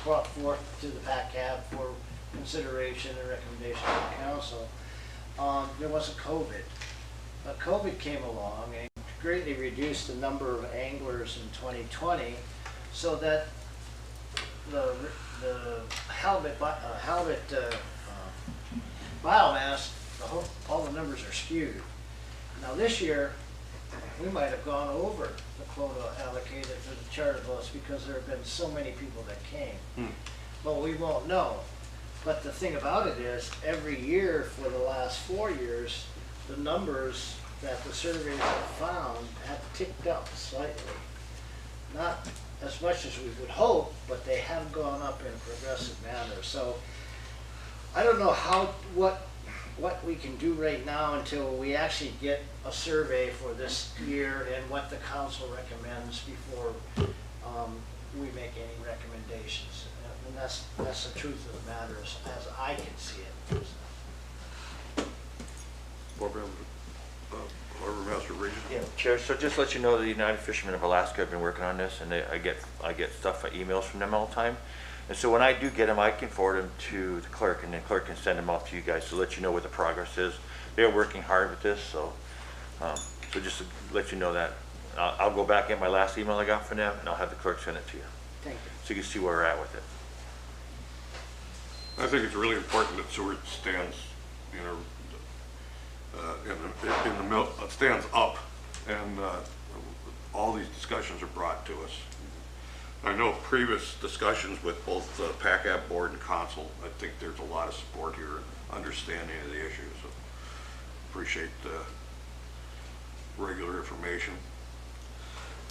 brought forth to the PACAB for consideration and recommendation of the council, there was a COVID. But COVID came along and greatly reduced the number of anglers in 2020, so that the halibut biomass, all the numbers are skewed. Now this year, we might have gone over the quota allocated for the charter boats because there have been so many people that came. But we won't know. But the thing about it is, every year for the last 4 years, the numbers that the surveys have found have ticked up slightly. Not as much as we would hope, but they have gone up in a progressive manner. So I don't know what we can do right now until we actually get a survey for this year and what the council recommends before we make any recommendations. And that's the truth of the matter as I can see it. Harbor Master Region. Yeah, Chair, so just to let you know, the United Fishermen of Alaska have been working on this, and I get stuff, emails from them all the time. And so when I do get them, I can forward them to the clerk, and the clerk can send them off to you guys to let you know what the progress is. They're working hard with this, so just to let you know that. I'll go back in my last email I got from them, and I'll have the clerk send it to you. Thank you. So you can see where we're at with it. I think it's really important that Seward stands, you know, in the middle, stands up, and all these discussions are brought to us. I know previous discussions with both the PACAB board and council, I think there's a lot of support here and understanding of the issues. So appreciate the regular information.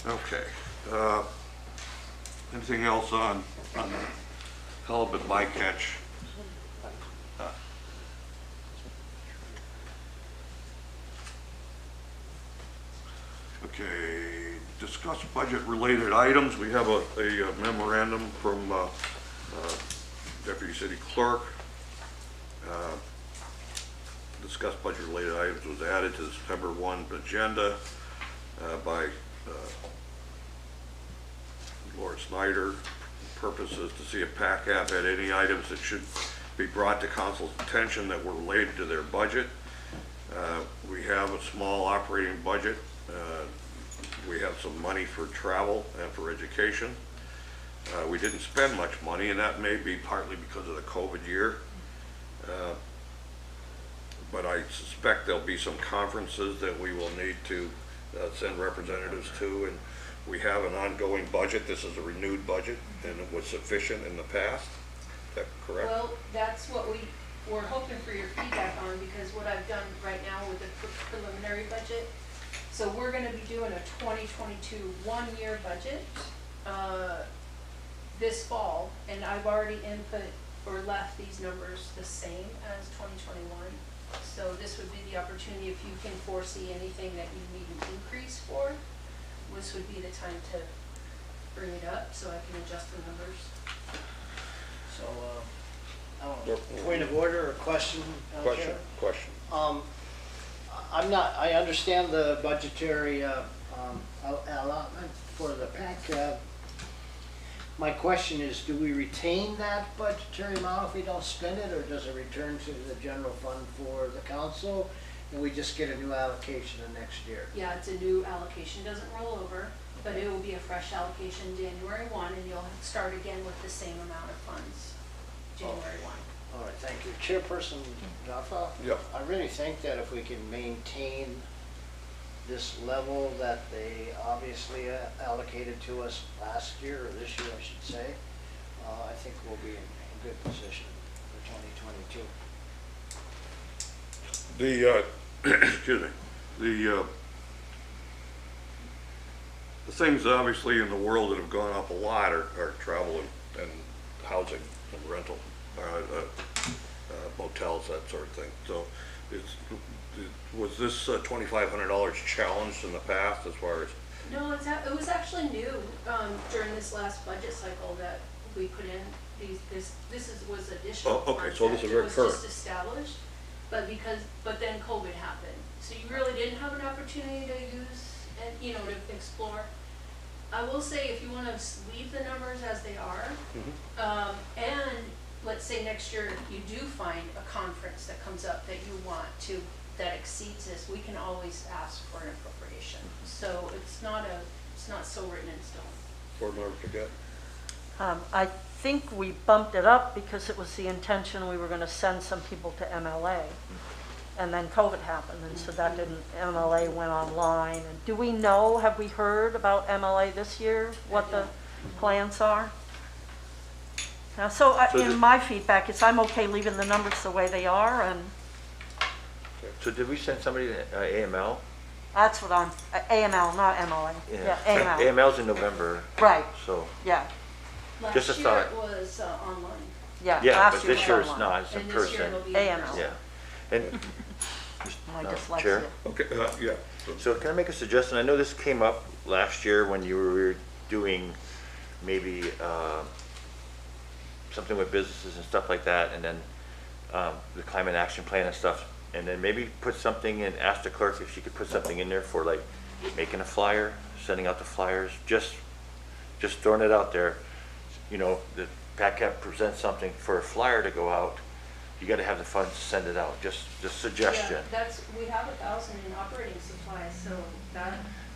Okay. Anything else on the halibut bycatch? Okay, discuss budget-related items. We have a memorandum from Deputy City Clerk. Discuss budget-related items was added to the September 1 agenda by Laura Snyder. Purpose is to see if PACAB had any items that should be brought to council's attention that were related to their budget. We have a small operating budget. We have some money for travel and for education. We didn't spend much money, and that may be partly because of the COVID year. But I suspect there'll be some conferences that we will need to send representatives to, and we have an ongoing budget. This is a renewed budget, and it was sufficient in the past. Is that correct? Well, that's what we're hoping for your feedback on, because what I've done right now with the preliminary budget, so we're gonna be doing a 2022 one-year budget this fall, and I've already input or left these numbers the same as 2021. So this would be the opportunity, if you can foresee anything that you need an increase for, this would be the time to bring it up so I can adjust the numbers. So, I don't know, point of order or question? Chair? Question. I understand the budgetary allotment for the PACAB. My question is, do we retain that budgetary amount if we don't spend it, or does it return to the general fund for the council, and we just get a new allocation the next year? Yeah, it's a new allocation, doesn't roll over, but it will be a fresh allocation January 1, and you'll start again with the same amount of funds, January 1. All right, thank you. Chairperson Jaffa? Yep. I really think that if we can maintain this level that they obviously allocated to us last year, or this year, I should say, I think we'll be in a good position for 2022. The, excuse me, the things obviously in the world that have gone up a lot are travel and housing and rental, motels, that sort of thing. So was this $2,500 challenged in the past as far as? No, it was actually new during this last budget cycle that we put in these. Was additional. Oh, okay, so this is very It was current. just established, but then COVID happened, so you really didn't have an opportunity to use and to explore. I will say, if you want to leave the numbers as they are, and let's say next year you do find a conference that comes up that you want to, that exceeds this, we can always ask for an appropriation. So it's not so written in stone. Board Member Paquette? I think we bumped it up because it was the intention we were going to send some people to MLA. And then COVID happened, and so that MLA went online. And do we know, have we heard about MLA this year, what the plans are? Now, in my feedback, is I'm okay leaving the numbers the way they are, and So did we send somebody to AML? that's what I'm, AML, not MLA. Yeah, AML. AML's in November, Right, so, yeah, Just a Last year thought. it was online. yeah. yeah, last but year this was year it's online. not, it's in And this year person. it'll be AML. in person. Yeah. And, My Chair? dyslexia. Okay, yeah. so can I make a suggestion? I know this came up last year when you were doing maybe something with businesses and stuff like that, and then the climate action plan and stuff, and then maybe put something in, ask the clerk if she could put something in there for like making a flyer, sending out the flyers, just throwing it out there. The PACAP presents something for a flyer to go out. You got to have the funds to send it out. Just suggestion. Yeah, we have 1,000 in operating supplies, so that.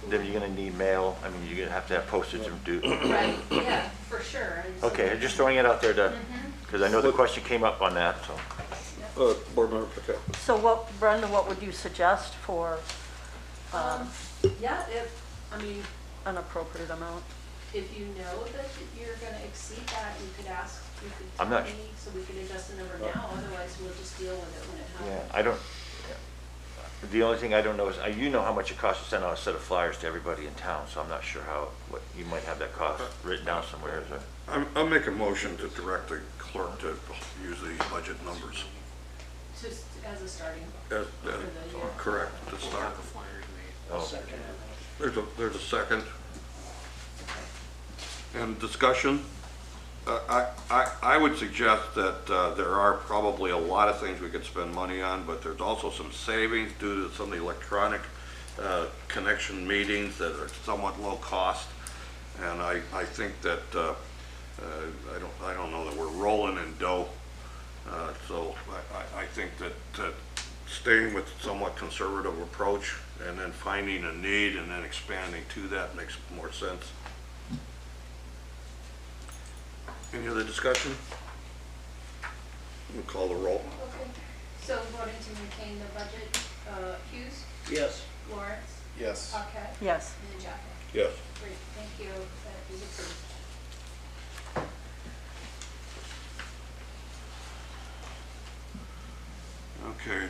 Then you're gonna need mail. I mean, you're gonna have to have postage and do. Right, yeah, for sure. And so- Okay, just throwing it out there to, because I know the question came up on that, so. Board Member Paquette? So Brenda, what would you suggest for Yeah, an appropriate amount? if you know that you're gonna exceed that, you could I'm tell not- me, so we could adjust the number now, otherwise we'll just deal with it when it Yeah, happens. I don't, the only thing I don't know is, you know how much it costs to send out a set of flyers to everybody in town, so I'm not sure what, you might have that cost written down somewhere, is it? I'll make a motion to direct the clerk to use these budget numbers. Just as a starting. As, For the year. correct, to start. Oh, Second. There's a second. And discussion? I would suggest that there are probably a lot of things we could spend money on, but there's also some savings due to some of the electronic connection meetings that are somewhat low cost. And I think that, I don't know that we're rolling in dough. So I think that staying with somewhat conservative approach and then finding a need and then expanding to that makes more sense. Any other discussion? We'll call the roll. Okay, so voting to maintain the budget, Hughes, Yes. Lawrence, Yes. Paquette, Yes. and Jaffe. Yes. Great, thank you, that is approved. Okay,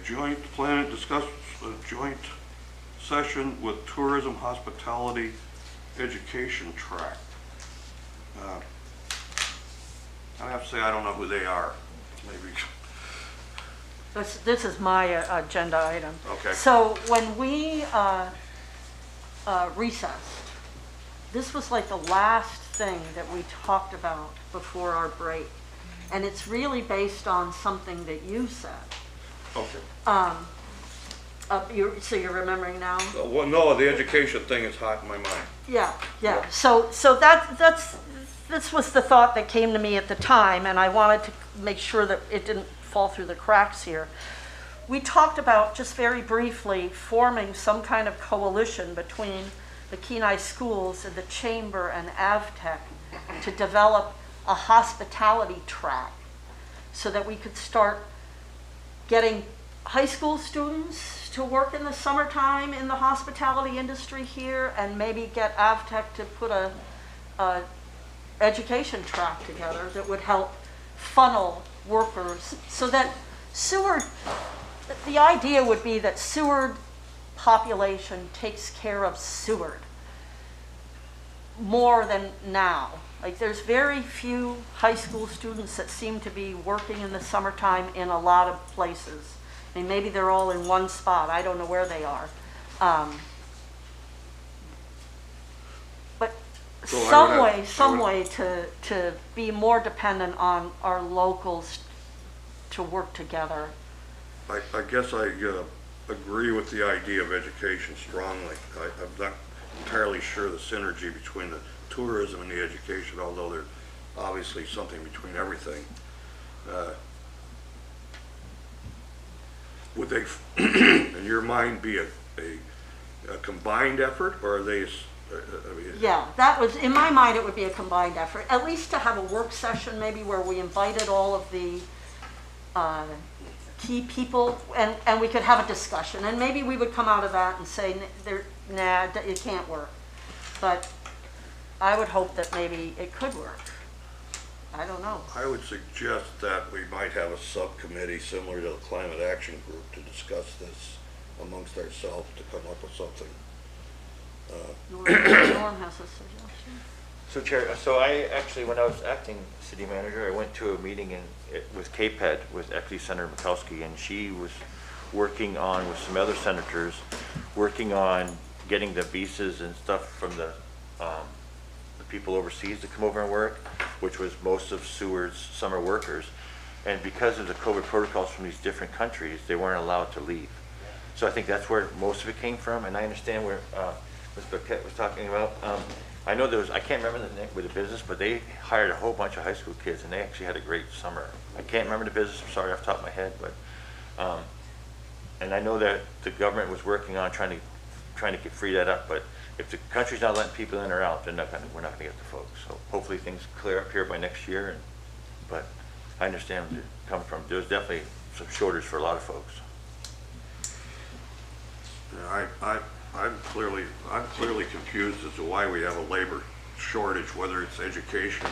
discuss a joint session with tourism, hospitality, education track. I have to say, I don't know who they are. Maybe, This is my agenda item. Okay. So when we recessed, this was like the last thing that we talked about before our break. And it's really based on something that you said. okay. So you're remembering now? Well, no, the education thing is hot in my mind. Yeah. So this was the thought that came to me at the time, and I wanted to make sure that it didn't fall through the cracks here. We talked about, just very briefly, forming some kind of coalition between the Kenai schools and the Chamber and AvTech to develop a hospitality track. so that we could start getting high school students to work in the summertime in the hospitality industry here, and maybe get Avtech to put a education track together that would help funnel workers, so that Seward, the idea would be that Seward population takes care of Seward more than now. Like, there's very few high school students that seem to be working in the summertime in a lot of places. I mean, maybe they're all in one spot, I don't know where they are. But So I some would way, have- some way to be more dependent on our locals to work together. I guess I agree with the idea of education strongly. I'm not entirely sure the synergy between the tourism and the education, although there's obviously something between everything. Would they, in your mind, be a combined effort, or are they, I mean, Yeah, that was, in my mind, it would be a combined effort, at least to have a work session maybe where we invited all of the key people, and we could have a discussion, and maybe we would come out of that and say, nah, it can't work. But I would hope that maybe it could work. I don't know. I would suggest that we might have a subcommittee similar to the Climate Action Group to discuss this amongst ourselves to come up with something. Norm has a suggestion. So Chair, so I actually, when I was acting city manager, I went to a meeting with KPED, with actually Senator Mikowski, and she was working on, with some other senators, working on getting the visas and stuff from the people overseas to come over and work, which was most of Seward's summer workers. And because of the COVID protocols from these different countries, they weren't allowed to leave. So I think that's where most of it came from, and I understand where Ms. Burkett was talking about. I know there was, I can't remember the name with the business, but they hired a whole bunch of high school kids, and they actually had a great summer. I can't remember the business, I'm sorry off the top of my head, but, and I know that the government was working on trying to free that up, but if the country's not letting people in or out, we're not gonna get the folks. So hopefully things clear up here by next year, but I understand where it comes from. There's definitely some shortage for a lot of folks. Yeah, I'm clearly confused as to why we have a labor shortage, whether it's education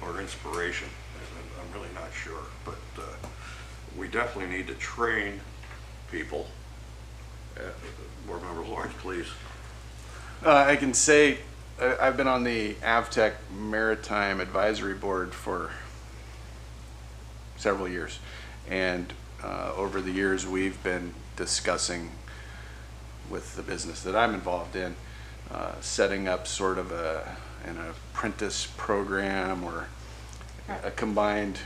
or inspiration. I'm really not sure, but we definitely need to train people. Board Member Lawrence, please. I can say I've been on the Avtech Maritime Advisory Board for several years, and over the years we've been discussing with the business that I'm involved in, setting up sort of an apprentice program or a combined,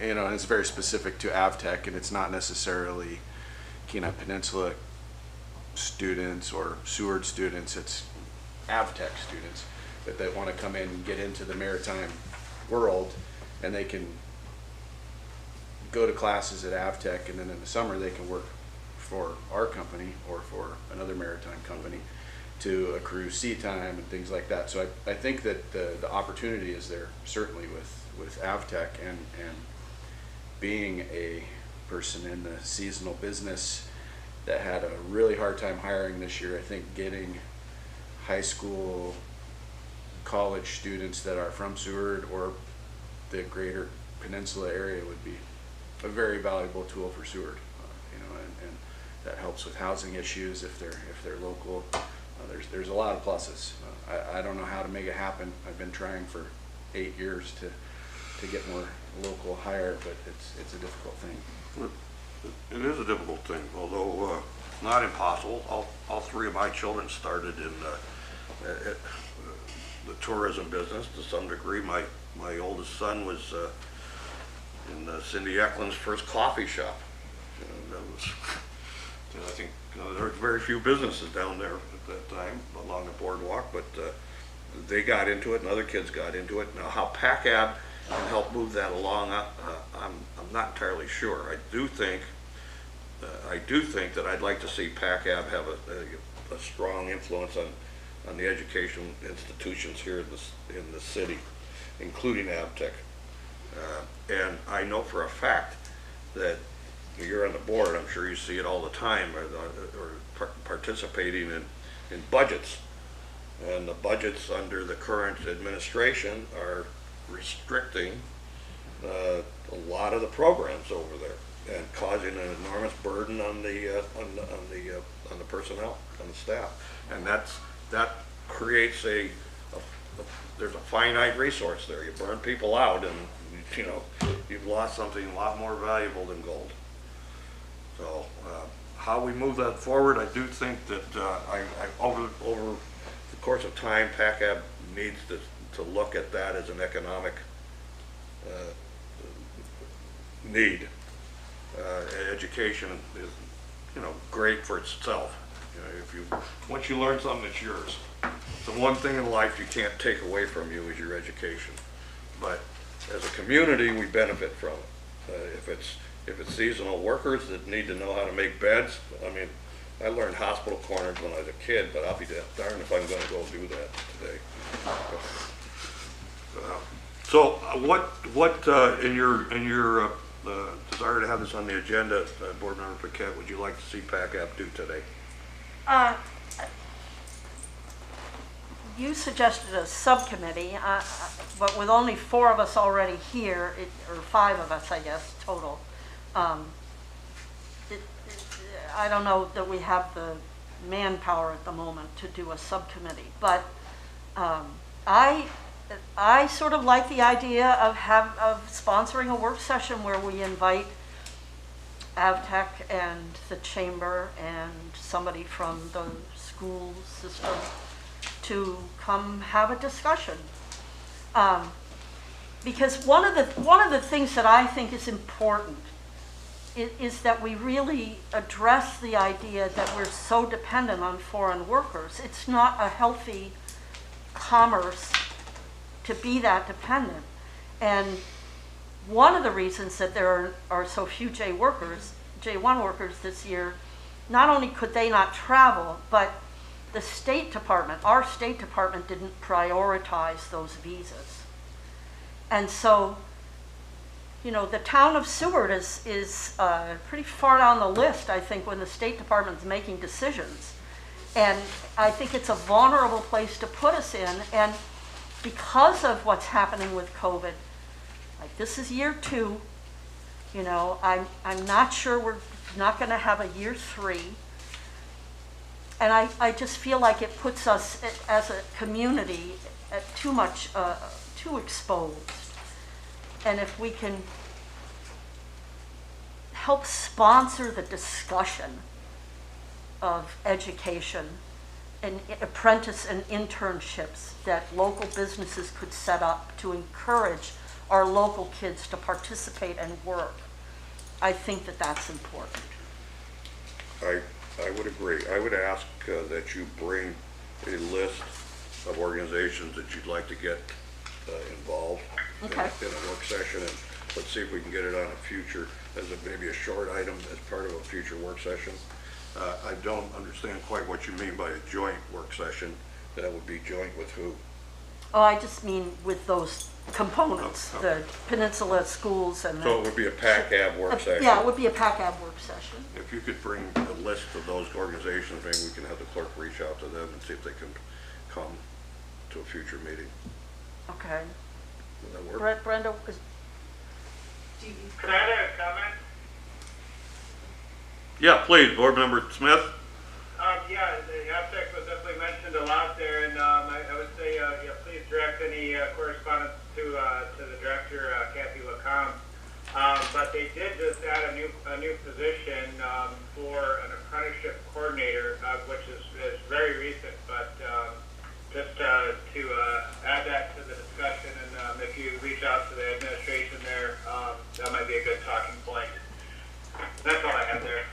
and it's very specific to Avtech, and it's not necessarily Kenai Peninsula students or Seward students, it's Avtech students that want to come in and get into the maritime world, and they can go to classes at Avtech, and then in the summer they can work for our company or for another maritime company to accrue sea time and things like that. So I think that the opportunity is there, certainly with Avtech, and being a person in the seasonal business that had a really hard time hiring this year. I think getting high school, college students that are from Seward or the greater peninsula area would be a very valuable tool for Seward, and that helps with housing issues if they're local. There's a lot of pluses. I don't know how to make it happen. I've been trying for 8 years to get more local hire, but it's a difficult thing. It is a difficult thing, although not impossible. All three of my children started in the tourism business to some degree. My oldest son was in Cindy Eklund's first coffee shop. And that was, I think there were very few businesses down there at that time along the boardwalk, but they got into it and other kids got into it. Now how PACAB can help move that along, I'm not entirely sure. I do think that I'd like to see PACAB have a strong influence on the education institutions here in the city, including Avtech. And I know for a fact that you're on the board, I'm sure you see it all the time, or participating in budgets. And the budgets under the current administration are restricting a lot of the programs over there and causing an enormous burden on the personnel, on the staff. And that creates there's a finite resource there. You burn people out and, you know, you've lost something a lot more valuable than gold. So how we move that forward, I do think that over the course of time, PACAB needs to look at that as an economic need. Education is, you know, great for itself. You know, once you learn something, it's yours. The one thing in life you can't take away from you is your education. But as a community, we benefit from it. If it's seasonal workers that need to know how to make beds, I mean, I learned hospital corners when I was a kid, but I'll be darned if I'm going to go do that today. So what in your desire to have this on the agenda, Board Member Paquette, would you like to see PACAB do today? You suggested a subcommittee, but with only 4 of us already here, or 5 of us, I guess, total. I don't know that we have the manpower at the moment to do a subcommittee, but I sort of like the idea of sponsoring a work session where we invite AvTech and the chamber and somebody from the school system to come have a discussion. Because one of the things that I think is important is that we really address the idea that we're so dependent on foreign workers. It's not a healthy commerce to be that dependent. And one of the reasons that there are so few J1 workers this year, not only could they not travel, but the State Department, our State Department didn't prioritize those visas. And so, you know, the town of Seward is pretty far down the list, I think, when the State Department's making decisions. And I think it's a vulnerable place to put us in. And because of what's happening with COVID, like this is year 2, you know, I'm not sure we're not going to have a year 3. And I just feel like it puts us as a community at too exposed. And if we can help sponsor the discussion of education and apprentice and internships that local businesses could set up to encourage our local kids to participate and work, I think that that's important. I would agree. I would ask that you bring a list of organizations that you'd like to get involved in a work session, and let's see if we can get it on a future, maybe a short item as part of a future work session. I don't understand quite what you mean by a joint work session. That would be joint with who? Oh, I just mean with those components, the Peninsula schools and so it would be a PACAB work session? Yeah, it would be a PACAB work session. If you could bring a list of those organizations, maybe we can have the clerk reach out to them and see if they can come to a future meeting. Okay. Would that work? Brenda, Could I have a comment? Yeah, please, Board Member Smith. Yeah, the AvTech was definitely mentioned a lot there, and I would say, yeah, please direct any correspondence to the director, Kathy Lacombe. But they did just add a new position for an apprenticeship coordinator, which is very recent. But just to add that to the discussion, and if you reach out to the administration there, that might be a good talking point. That's all I have there.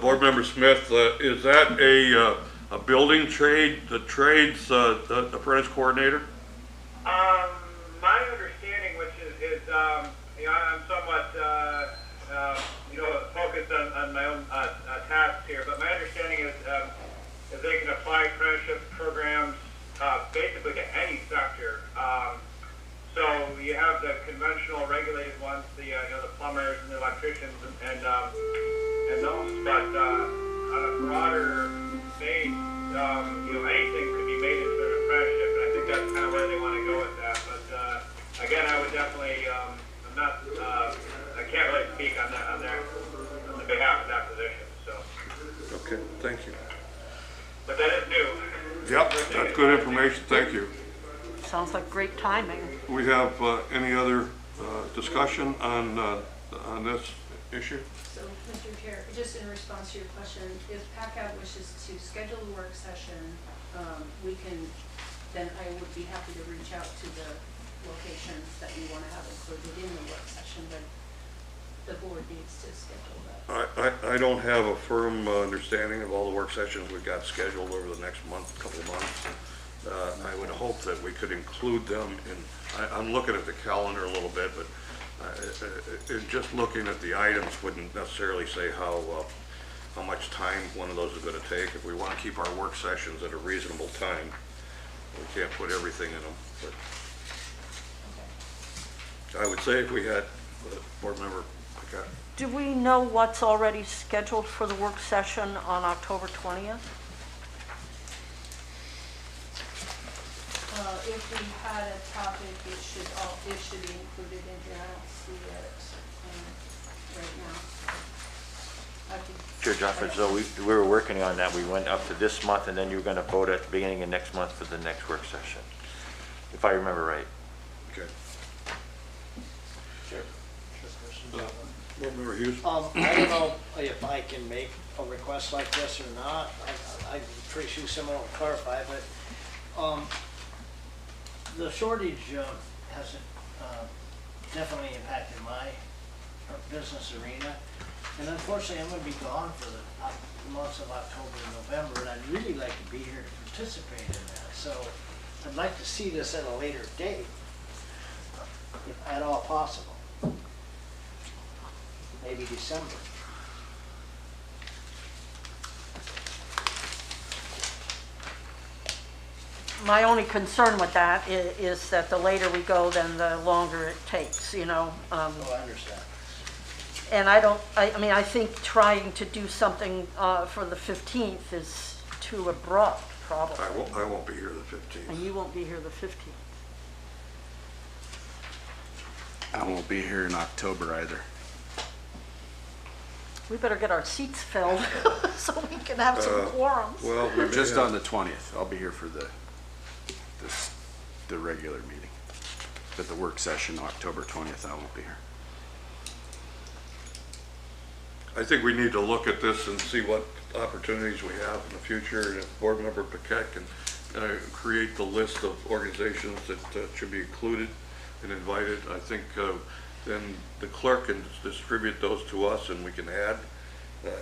Board Member Smith, is that a building trade, the trades apprentice coordinator? My understanding, which is you know, I'm somewhat you know, focused on my own tasks here, but my understanding is they can apply apprenticeship programs basically to any sector. So you have the conventional regulated ones, the the plumbers and the electricians and those, but on a broader base, anything could be made into an apprenticeship, and I think that's kind of where they want to go with that. But again, I would definitely, I'm not, I can't really speak on the behalf of that position. So. Okay, thank you. But that is new. Yep, that's good information, thank you. Sounds like great timing. We have any other discussion on this issue? So, Mr. Chair, just in response to your question, if PACAB wishes to schedule a work session, then I would be happy to reach out to the locations that you want to have included in the work session, but the board needs to schedule that. I don't have a firm understanding of all the work sessions we've got scheduled over the next month, couple of months. I would hope that we could include them in, I'm looking at the calendar a little bit, but just looking at the items wouldn't necessarily say how much time one of those is going to take. If we want to keep our work sessions at a reasonable time, we can't put everything in them. But I would say if we had board member Paquette. Do we know what's already scheduled for the work session on October 20th? If we had a topic, it should be included in here. I don't see it right now. I could- Sure, John, so we were working on that. We went up to this month, and then you were going to vote at the beginning of next month for the next work session, if I remember right. Okay. Board member Hughes? I don't know if I can make a request like this or not. I'm pretty sure someone will clarify, but the shortage has definitely impacted my business arena. And unfortunately, I'm going to be gone for the months of October and November, and I'd really like to be here to participate in that. So I'd like to see this at a later date, if at all possible. Maybe December. My only concern with that is that the later we go, then the longer it takes, you know. Oh, I understand. And I think trying to do something for the 15th is too abrupt, probably. I won't be here the 15th. And you won't be here the 15th. I won't be here in October either. We better get our seats filled so we can have some quorums. Well, we may Just have- on the 20th, I'll be here for the regular meeting. But the work session, October 20th, I won't be here. I think we need to look at this and see what opportunities we have in the future. And if Board Member Paquette can create the list of organizations that should be included and invited, I think then the clerk can distribute those to us and we can add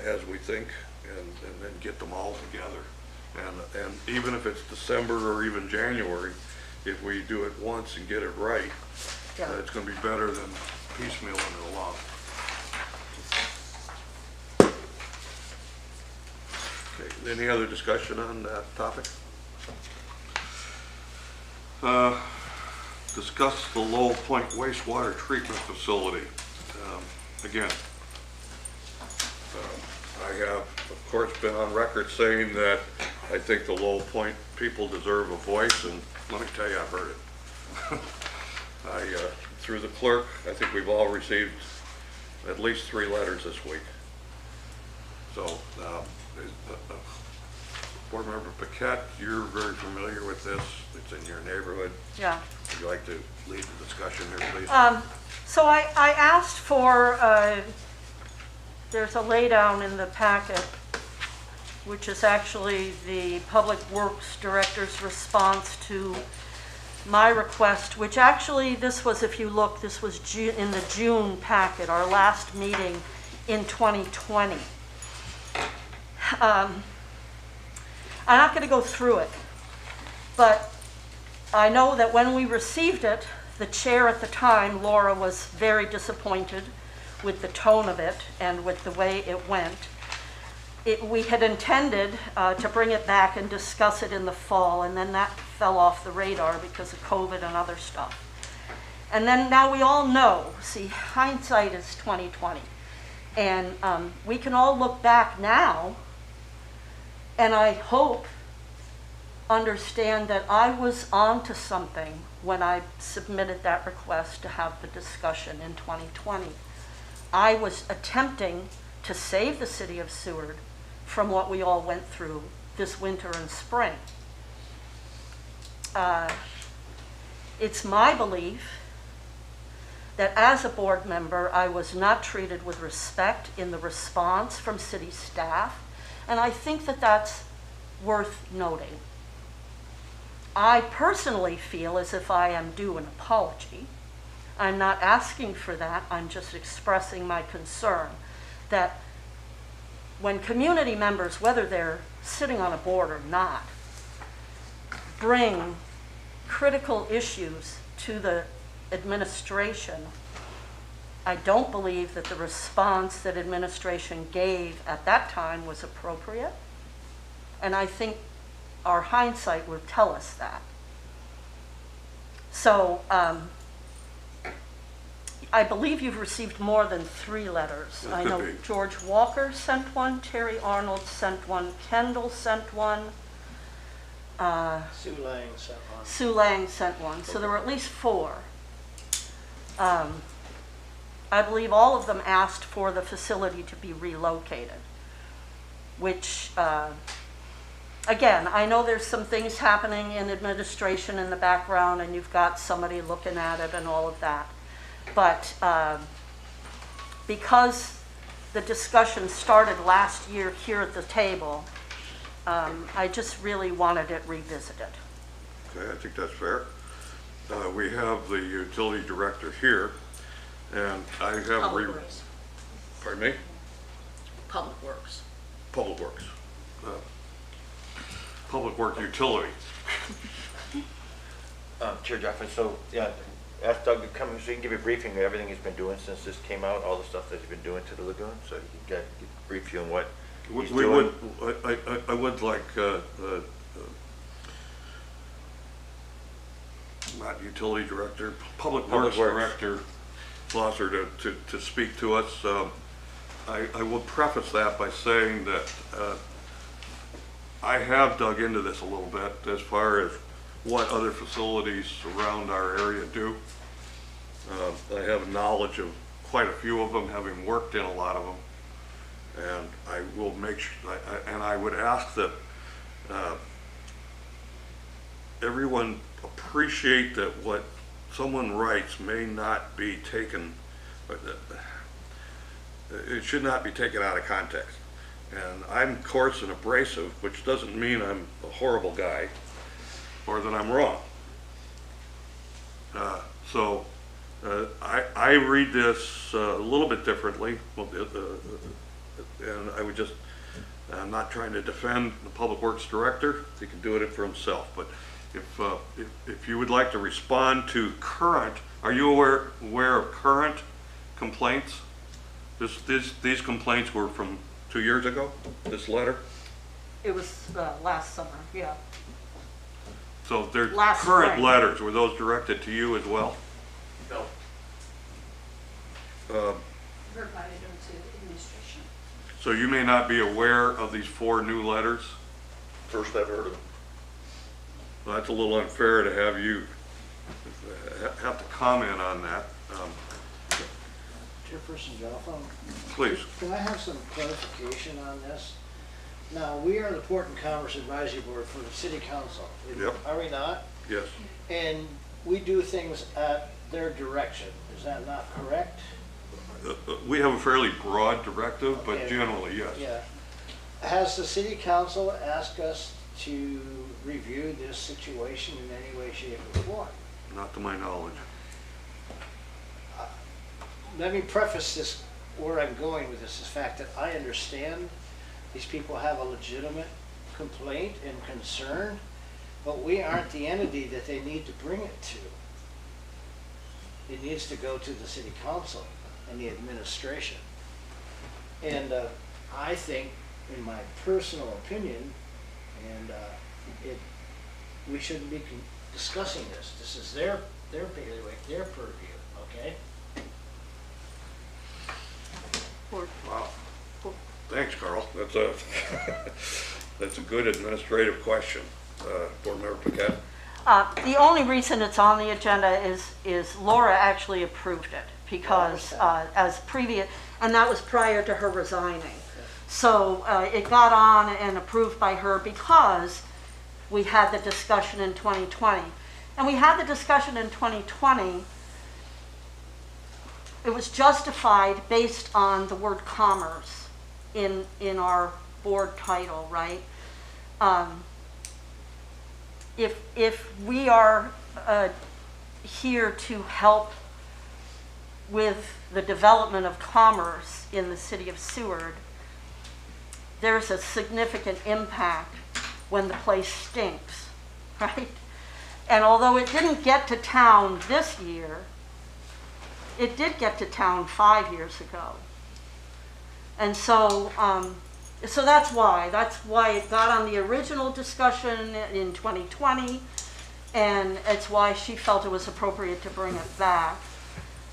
as we think and then get them all together. And even if it's December or even January, if we do it once and get it right, Yeah. it's going to be better than piecemealing it along. Okay, any other discussion on that topic? Discuss the Lowell Point wastewater treatment facility. Again, I have, of course, been on record saying that I think the Lowell Point people deserve a voice, and let me tell you, I've heard it. Through the clerk, I think we've all received at least 3 letters this week. So, Board Member Paquette, you're very familiar with this. It's in your neighborhood. Yeah. Would you like to lead the discussion here, please? So I asked for, there's a laydown in the packet, which is actually the Public Works Director's response to my request, which actually, this was, if you look, this was in the June packet, our last meeting in 2020. I'm not going to go through it, but I know that when we received it, the chair at the time, Laura, was very disappointed with the tone of it and with the way it went. We had intended to bring it back and discuss it in the fall, and then that fell off the radar because of COVID and other stuff. And then now we all know, see, hindsight is 20/20. And we can all look back now, and I hope understand that I was onto something when I submitted that request to have the discussion in 2020. I was attempting to save the city of Seward from what we all went through this winter and spring. It's my belief that as a board member, I was not treated with respect in the response from city staff, and I think that that's worth noting. I personally feel as if I am due an apology. I'm not asking for that, I'm just expressing my concern that when community members, whether they're sitting on a board or not, bring critical issues to the administration, I don't believe that the response that administration gave at that time was appropriate. And I think our hindsight would tell us that. So I believe you've received more than 3 letters. That I could know be. George Walker sent one, Terry Arnold sent one, Kendall sent one, Sue Lang sent one. Sue Lang sent one, so there were at least 4. I believe all of them asked for the facility to be relocated, which, again, I know there's some things happening in administration in the background, and you've got somebody looking at it and all of that. But because the discussion started last year here at the table, I just really wanted it revisited. Okay, I think that's fair. We have the utility director here, and I have. Public Works. Pardon me? Public Works. Public Works. Public Works Utility. Chair Jeffrey, so, yeah, ask Doug to come so he can give you a briefing of everything he's been doing since this came out, all the stuff that he's been doing to the lagoon, so he can brief you on what he's doing. I would like, not utility director, Public Works Director Schlosser to speak to us. I will preface that by saying that I have dug into this a little bit as far as what other facilities around our area do. I have knowledge of quite a few of them, having worked in a lot of them. And I will make sure, and I would ask that everyone appreciate that what someone writes may not be taken, it should not be taken out of context. And I'm coarse and abrasive, which doesn't mean I'm a horrible guy or that I'm wrong. I read this a little bit differently, and I would just, I'm not trying to defend the Public Works Director. He can do it for himself. But if you would like to respond to current, are you aware of current complaints? These complaints were from 2 years ago, this letter? It was last summer, yeah. So they're Last current spring. letters, were those directed to you as well? No. Provided them to administration. So you may not be aware of these 4 new letters? First I've heard of it. Well, that's a little unfair to have you have to comment on that. Chairperson Joffo, Please. can I have some clarification on this? Now, we are the Port and Commerce Advisory Board for the City Council. Yep. Are we not? Yes. And we do things at their direction. Is that not correct? We have a fairly broad directive, but Okay. generally, yes. Yeah. Has the City Council asked us to review this situation in any way, shape, or form? Not to my knowledge. Let me preface this, where I'm going with this, is the fact that I understand these people have a legitimate complaint and concern, but we aren't the entity that they need to bring it to. It needs to go to the City Council and the administration. And I think, in my personal opinion, and we shouldn't be discussing this. This is their their bailiwick, their purview, okay? Wow. Thanks, Carl. That's a, that's a good administrative question. Board Member Paquette? The only reason it's on the agenda is Laura actually approved it because as previous, and that was prior to her resigning. So it got on and approved by her because we had the discussion in 2020. And we had the discussion in 2020. It was justified based on the word commerce in our board title, right? If we are here to help with the development of commerce in the city of Seward, there's a significant impact when the place stinks, right? And although it didn't get to town this year, it did get to town 5 years ago. And so, so that's why it got on the original discussion in 2020, and it's why she felt it was appropriate to bring it back.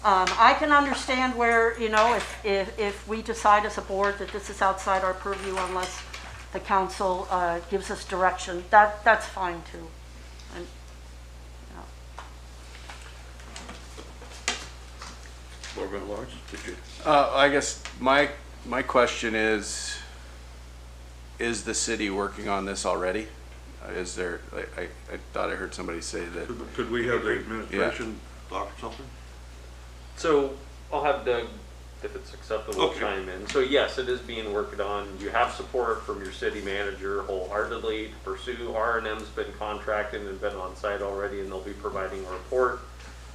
I can understand where, you know, if we decide as a board that this is outside our purview unless the council gives us direction, that's fine too. And, Board Member Lawrence, did you? I guess my question is the city working on this already? Is there, I thought I heard somebody say that. Could we have the administration talk or something? So I'll have Doug, if it's acceptable, Okay. chime in. So yes, it is being worked on. You have support from your city manager wholeheartedly to pursue. R&M's been contracted and been on site already, and they'll be providing a report.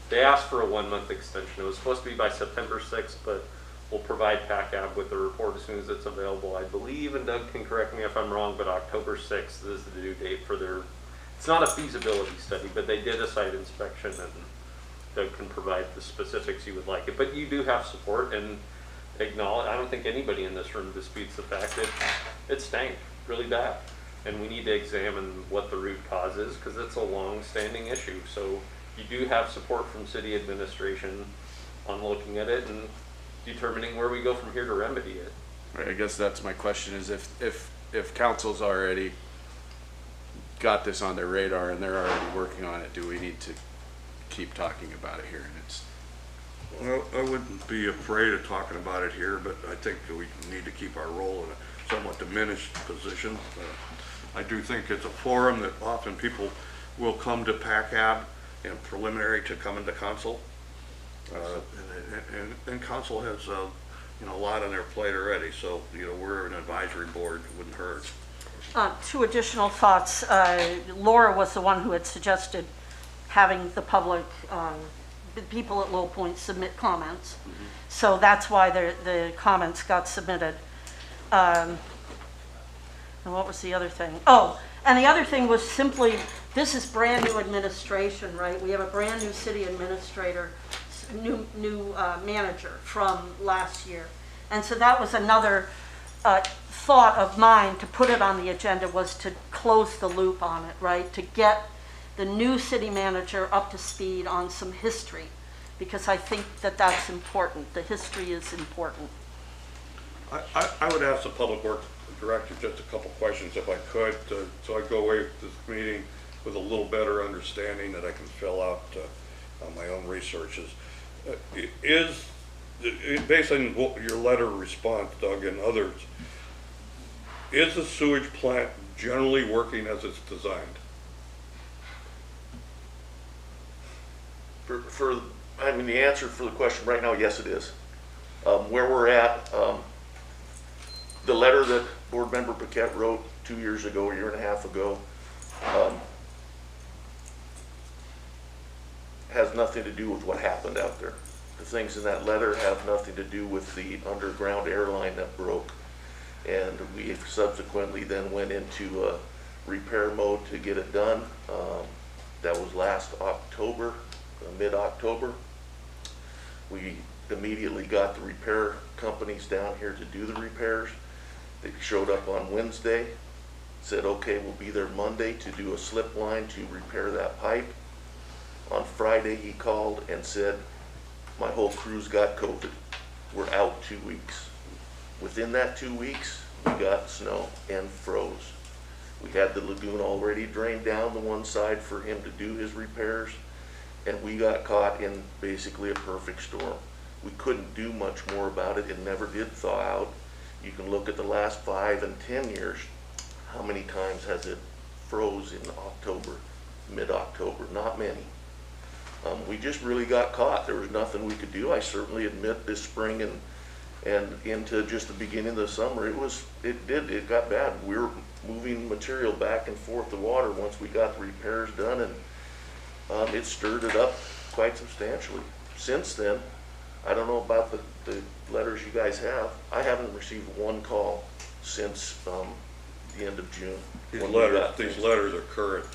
They asked for a 1-month extension. It was supposed to be by September 6th, but we'll provide PACAB with the report as soon as it's available. I believe, and Doug can correct me if I'm wrong, but October 6th is the due date for their, it's not a feasibility study, but they did a site inspection, and Doug can provide the specifics you would like it. But you do have support, and acknowledge, I don't think anybody in this room disputes the fact that it stank really bad. And we need to examine what the root cause is, because it's a long-standing issue. So you do have support from city administration on looking at it and determining where we go from here to remedy it. Right, I guess that's my question is if council's already got this on their radar and they're already working on it, do we need to keep talking about it here? And it's, Well, I wouldn't be afraid of talking about it here, but I think we need to keep our role in a somewhat diminished position. I do think it's a forum that often people will come to PACAB and preliminary to come into council. And council has, you know, a lot on their plate already, so, you know, we're an advisory board, it wouldn't hurt. 2 additional thoughts. Laura was the one who had suggested having the public, the people at Low Point submit comments. Mm-hmm. So that's why the comments got submitted. And what was the other thing? Oh, and the other thing was simply, this is brand new administration, right? We have a brand new city administrator, new manager from last year. And so that was another thought of mine to put it on the agenda, was to close the loop on it, right? To get the new city manager up to speed on some history, because I think that that's important. The history is important. I would ask the Public Works Director just a couple questions if I could, so I go away with this meeting with a little better understanding that I can fill out on my own researches. Based on your letter response, Doug, and others, is the sewage plant generally working as it's designed? I mean, the answer for the question right now, yes, it is. Where we're at, the letter that Board Member Paquette wrote 2 years ago, a year and a half ago, has nothing to do with what happened out there. The things in that letter have nothing to do with the underground airline that broke. And we subsequently then went into repair mode to get it done. That was last October, mid-October. We immediately got the repair companies down here to do the repairs. They showed up on Wednesday, said, okay, we'll be there Monday to do a slip line to repair that pipe. On Friday, he called and said, my whole crew's got COVID. We're out 2 weeks. Within that 2 weeks, we got snow and froze. We had the lagoon already drained down the one side for him to do his repairs, and we got caught in basically a perfect storm. We couldn't do much more about it. It never did thaw out. You can look at the last 5 and 10 years. How many times has it froze in October, mid-October? Not many. We just really got caught. There was nothing we could do. I certainly admit this spring and into just the beginning of the summer, it got bad. We were moving material back and forth the water once we got the repairs done, and it stirred it up quite substantially. Since then, I don't know about the letters you guys have. I haven't received one call since the end of June. These letters are current.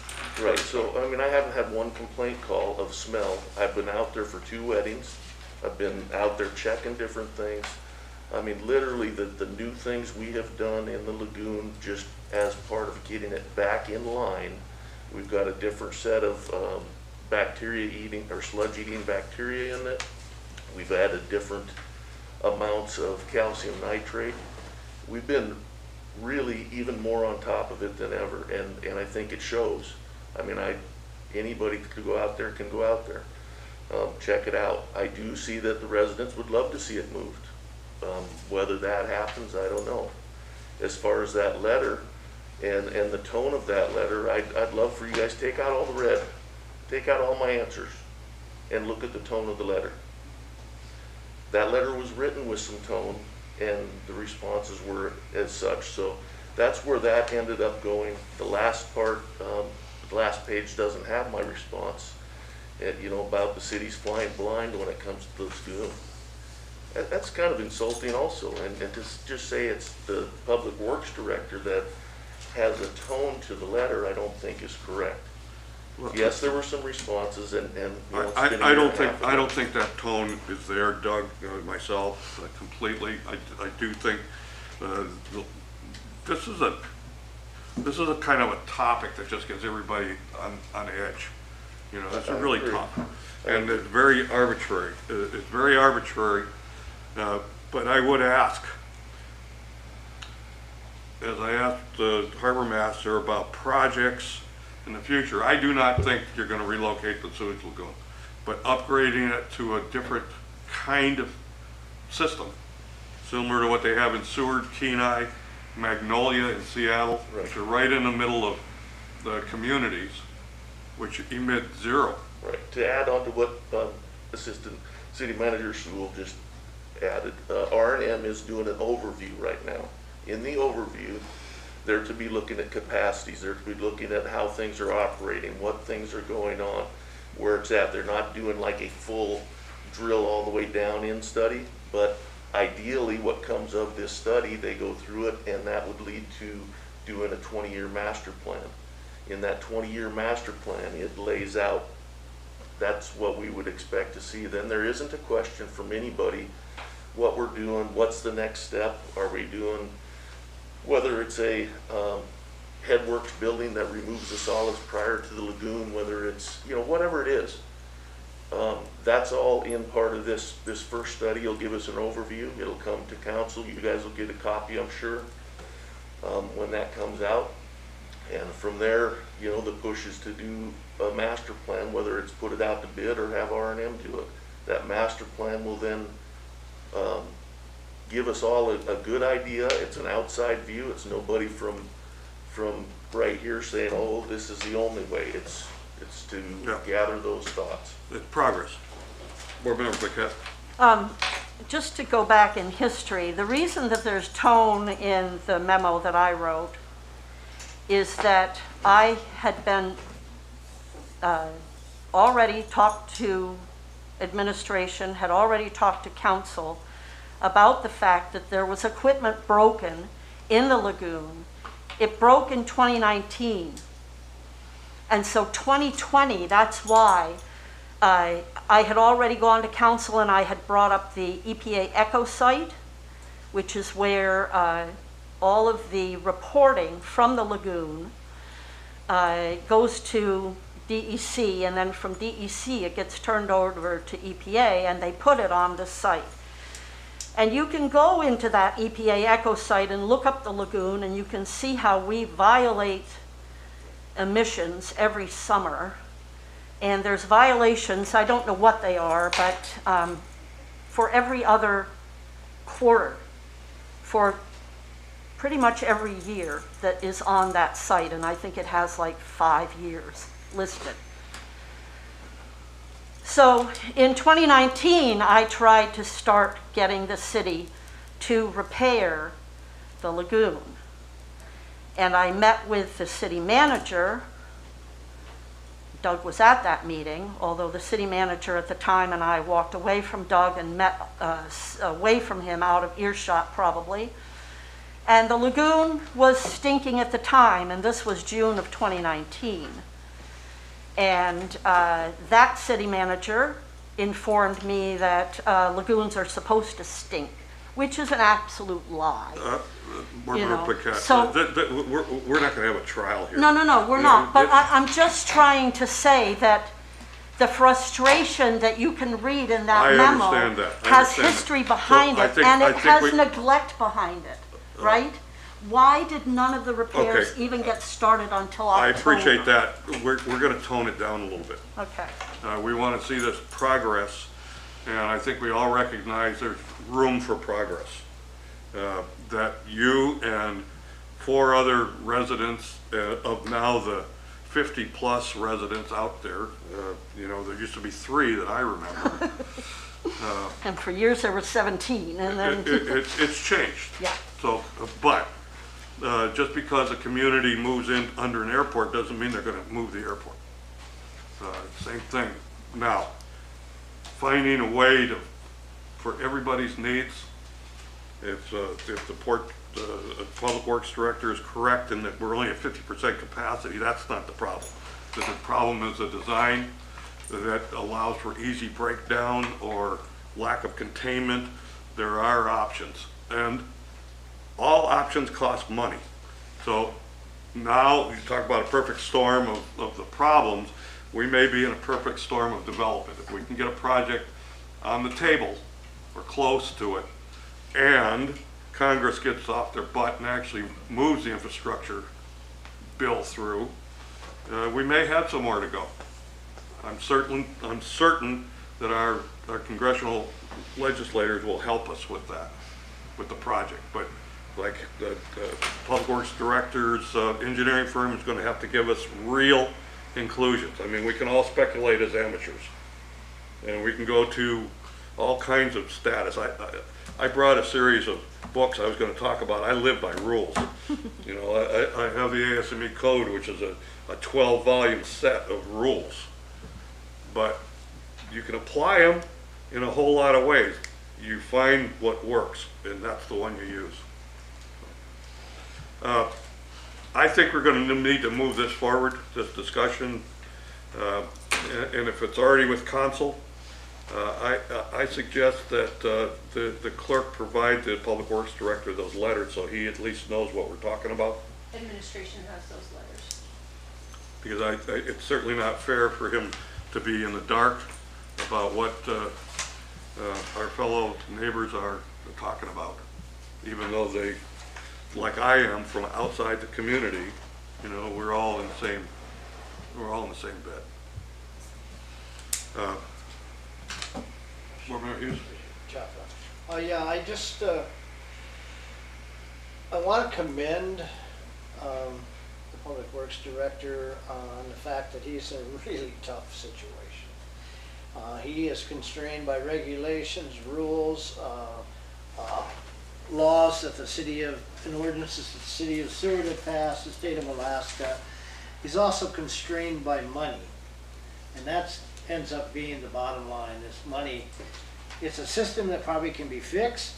Right, so, I mean, I haven't had one complaint call of smell. I've been out there for 2 weddings. I've been out there checking different things. I mean, literally, the new things we have done in the lagoon, just as part of getting it back in line. We've got a different set of bacteria eating, or sludge eating bacteria in it. We've added different amounts of calcium nitrate. We've been really even more on top of it than ever, and I think it shows. I mean, anybody could go out there can go out there. Check it out. I do see that the residents would love to see it moved. Whether that happens, I don't know. As far as that letter and the tone of that letter, I'd love for you guys to take out all the red, take out all my answers, and look at the tone of the letter. That letter was written with some tone, and the responses were as such. So that's where that ended up going. The last part, the last page doesn't have my response, you know, about the city's flying blind when it comes to the lagoon. That's kind of insulting also, and to just say it's the public works director that has a tone to the letter, I don't think is correct. Well, yes, there were some responses, and you know, it's been a I year don't and a think half I ago. don't think that tone is there, Doug. Myself, completely. I do think this is a kind of a topic that just gets everybody on edge. You know, it's really tough, and it's very arbitrary. It's very arbitrary. But I would ask, as I asked the harbor master about projects in the future, I do not think you're going to relocate the sewage lagoon, but upgrading it to a different kind of system, similar to what they have in Seward, Kenai, Magnolia in Seattle, which are right in the middle of the communities, which emit zero. Right. To add on to what Assistant City Manager Sewell just added, R&M is doing an overview right now. In the overview, they're to be looking at capacities, they're to be looking at how things are operating, what things are going on, where it's at. They're not doing like a full drill all the way down in study, but ideally what comes of this study, they go through it, and that would lead to doing a 20-year master plan. In that 20-year master plan, it lays out, that's what we would expect to see. Then there isn't a question from anybody what we're doing, what's the next step, are we doing, whether it's a headworks building that removes the solids prior to the lagoon, whether it's, you know, whatever it is. That's all in part of this first study. It'll give us an overview. It'll come to council. You guys will get a copy, I'm sure, when that comes out. And from there, you know, the push is to do a master plan, whether it's put it out to bid or have R&M do it. That master plan will then give us all a good idea. It's an outside view. It's nobody from right here saying, oh, this is the only way. It's to gather those thoughts. It's progress. Board Member Paquette. Just to go back in history, the reason that there's tone in the memo that I wrote is that I had been already talked to administration, had already talked to council about the fact that there was equipment broken in the lagoon. It broke in 2019. And so 2020, that's why I had already gone to council and I had brought up the EPA Echo site, which is where all of the reporting from the lagoon goes to DEC, and then from DEC it gets turned over to EPA, and they put it on the site. And you can go into that EPA Echo site and look up the lagoon, and you can see how we violate emissions every summer. And there's violations, I don't know what they are, but for every other quarter, for pretty much every year that is on that site, and I think it has like 5 years listed. So in 2019, I tried to start getting the city to repair the lagoon. And I met with the city manager. Doug was at that meeting, although the city manager at the time and I walked away from Doug and met away from him, out of earshot probably. And the lagoon was stinking at the time, and this was June of 2019. And that city manager informed me that lagoons are supposed to stink, which is an absolute lie. We're not going to have a trial here. No, we're not. But I'm just trying to say that the frustration that you can read in that memo has history behind it, and it has neglect behind it, right? Why did none of the repairs even get started until October? I appreciate that. We're going to tone it down a little bit. Okay. We want to see this progress, and I think we all recognize there's room for progress. That you and 4 other residents of now the 50-plus residents out there, there used to be 3 that I remember. And for years there were 17, and then it's changed. Yeah. So, but just because a community moves in under an airport doesn't mean they're going to move the airport. Same thing. Now, finding a way for everybody's needs. If the Public Works Director is correct in that we're only at 50% capacity, that's not the problem. The problem is the design that allows for easy breakdown or lack of containment. There are options, and all options cost money. So now you talk about a perfect storm of the problems. We may be in a perfect storm of development. If we can get a project on the table or close to it, and Congress gets off their butt and actually moves the infrastructure bill through, we may have some more to go. I'm certain that our congressional legislators will help us with that, with the project. But like the Public Works Director's engineering firm is going to have to give us real conclusions. I mean, we can all speculate as amateurs, and we can go to all kinds of status. I brought a series of books I was going to talk about. I live by rules. I have the ASME code, which is a 12-volume set of rules. But you can apply them in a whole lot of ways. You find what works, and that's the one you use. I think we're going to need to move this forward, this discussion. And if it's already with council, I suggest that the clerk provide the Public Works Director those letters so he at least knows what we're talking about. Administration has those letters. Because it's certainly not fair for him to be in the dark about what our fellow neighbors are talking about, even though they, like I am, from outside the community. We're all in the same bed. More about you? Yeah, I just I want to commend the Public Works Director on the fact that he's in a really tough situation. He is constrained by regulations, rules, laws that and ordinances that the city of Seward had passed, the state of Alaska. He's also constrained by money, and that ends up being the bottom line. This money, it's a system that probably can be fixed.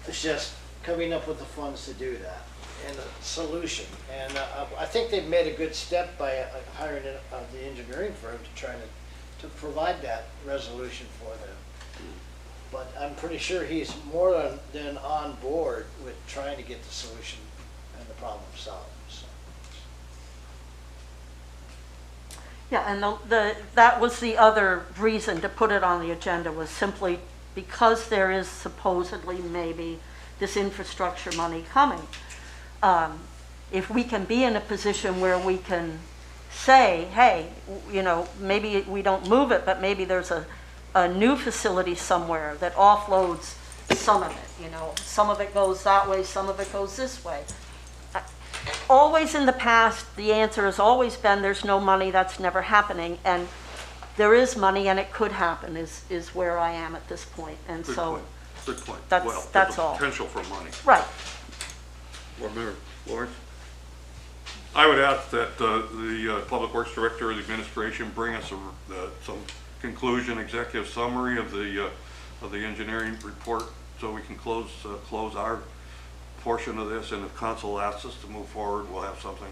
It's just coming up with the funds to do that and a solution. And I think they've made a good step by hiring the engineering firm to try to provide that resolution for them. But I'm pretty sure he's more than on board with trying to get the solution and the problem solved. So. Yeah, and that was the other reason to put it on the agenda, was simply because there is supposedly maybe this infrastructure money coming. If we can be in a position where we can say, hey, you know, maybe we don't move it, but maybe there's a new facility somewhere that offloads some of it, you know, some of it goes that way, some of it goes this way. Always in the past, the answer has always been there's no money, that's never happening, and there is money and it could happen is where I am at this point, and Good so, point. Good point. that's- Well, there's that's a all. potential for money. right. Board Member Lawrence? I would ask that the Public Works Director or the administration bring us some conclusion, executive summary of the engineering report, so we can close our portion of this, and if council asks us to move forward, we'll have something.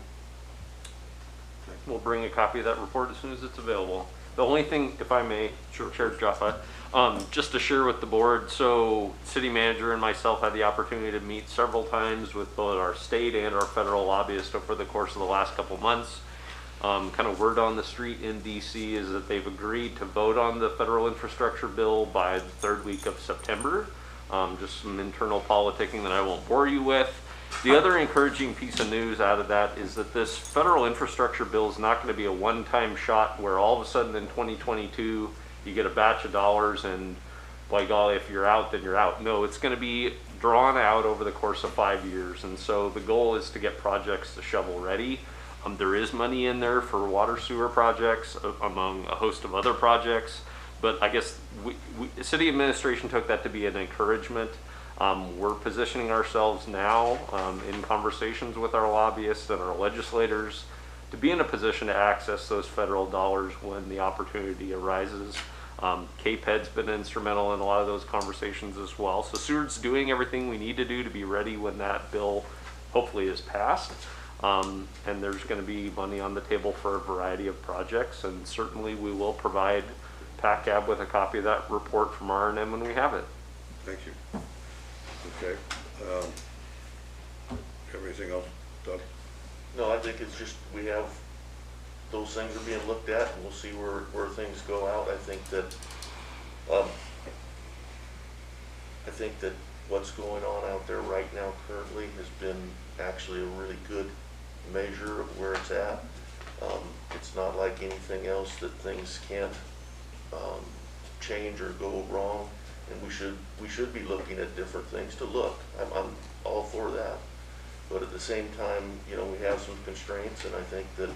We'll bring a copy of that report as soon as it's available. The only thing, if I may, Sure. Chair Jaffa, just to share with the board, so city manager and myself had the opportunity to meet several times with both our state and our federal lobbyists over the course of the last couple months. Kind of word on the street in DC is that they've agreed to vote on the federal infrastructure bill by the third week of September. Just some internal politicking that I won't bore you with. The other encouraging piece of news out of that is that this federal infrastructure bill is not going to be a one-time shot where all of a sudden in 2022 you get a batch of dollars and by golly, if you're out, then you're out. No, it's going to be drawn out over the course of 5 years, and so the goal is to get projects to shovel ready. There is money in there for water sewer projects among a host of other projects, but I guess city administration took that to be an encouragement. We're positioning ourselves now in conversations with our lobbyists and our legislators to be in a position to access those federal dollars when the opportunity arises. KPED's been instrumental in a lot of those conversations as well. So Seward's doing everything we need to do to be ready when that bill hopefully is passed. And there's going to be money on the table for a variety of projects, and certainly we will provide PACCAB with a copy of that report from R&M when we have it. Thank you. Okay. Everything else, Doug? No, I think it's just, we have, those things are being looked at, and we'll see where things go out. I think that what's going on out there right now currently has been actually a really good measure of where it's at. It's not like anything else that things can't change or go wrong, and we should be looking at different things to look. I'm all for that, but at the same time, you know, we have some constraints, and I think that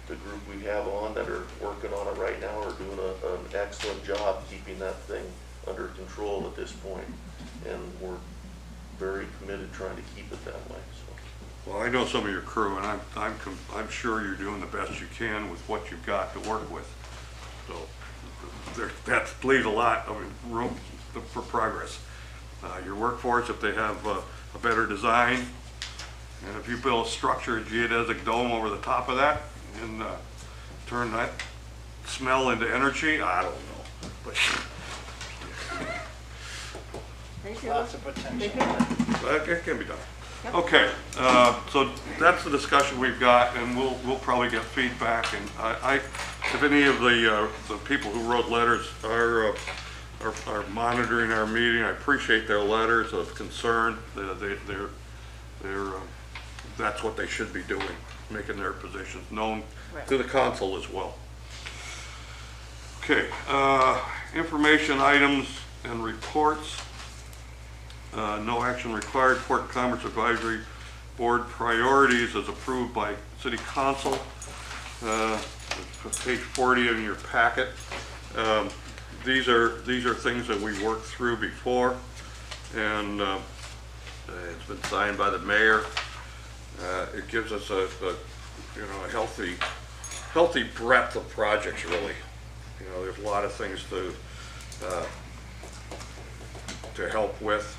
the group we have on that are working on it right now are doing an excellent job keeping that thing under control at this point, and we're very committed trying to keep it that way. So. Well, I know some of your crew, and I'm sure you're doing the best you can with what you've got to work with. So that leaves a lot of room for progress. Your workforce, if they have a better design, and if you build a structure, a geodesic dome over the top of that, and turn that smell into energy, I don't know. But Lots of potential. it can be done. Okay, so that's the discussion we've got, and we'll probably get feedback. And if any of the people who wrote letters are monitoring our meeting, I appreciate their letters of concern. That's what they should be doing, making their positions known to the council as well. Okay, information items and reports. No action required. Port and Commerce Advisory Board priorities as approved by City Council. Page 40 in your packet. These are things that we worked through before, and it's been signed by the mayor. It gives us a healthy breadth of projects, really. You know, there's a lot of things to help with,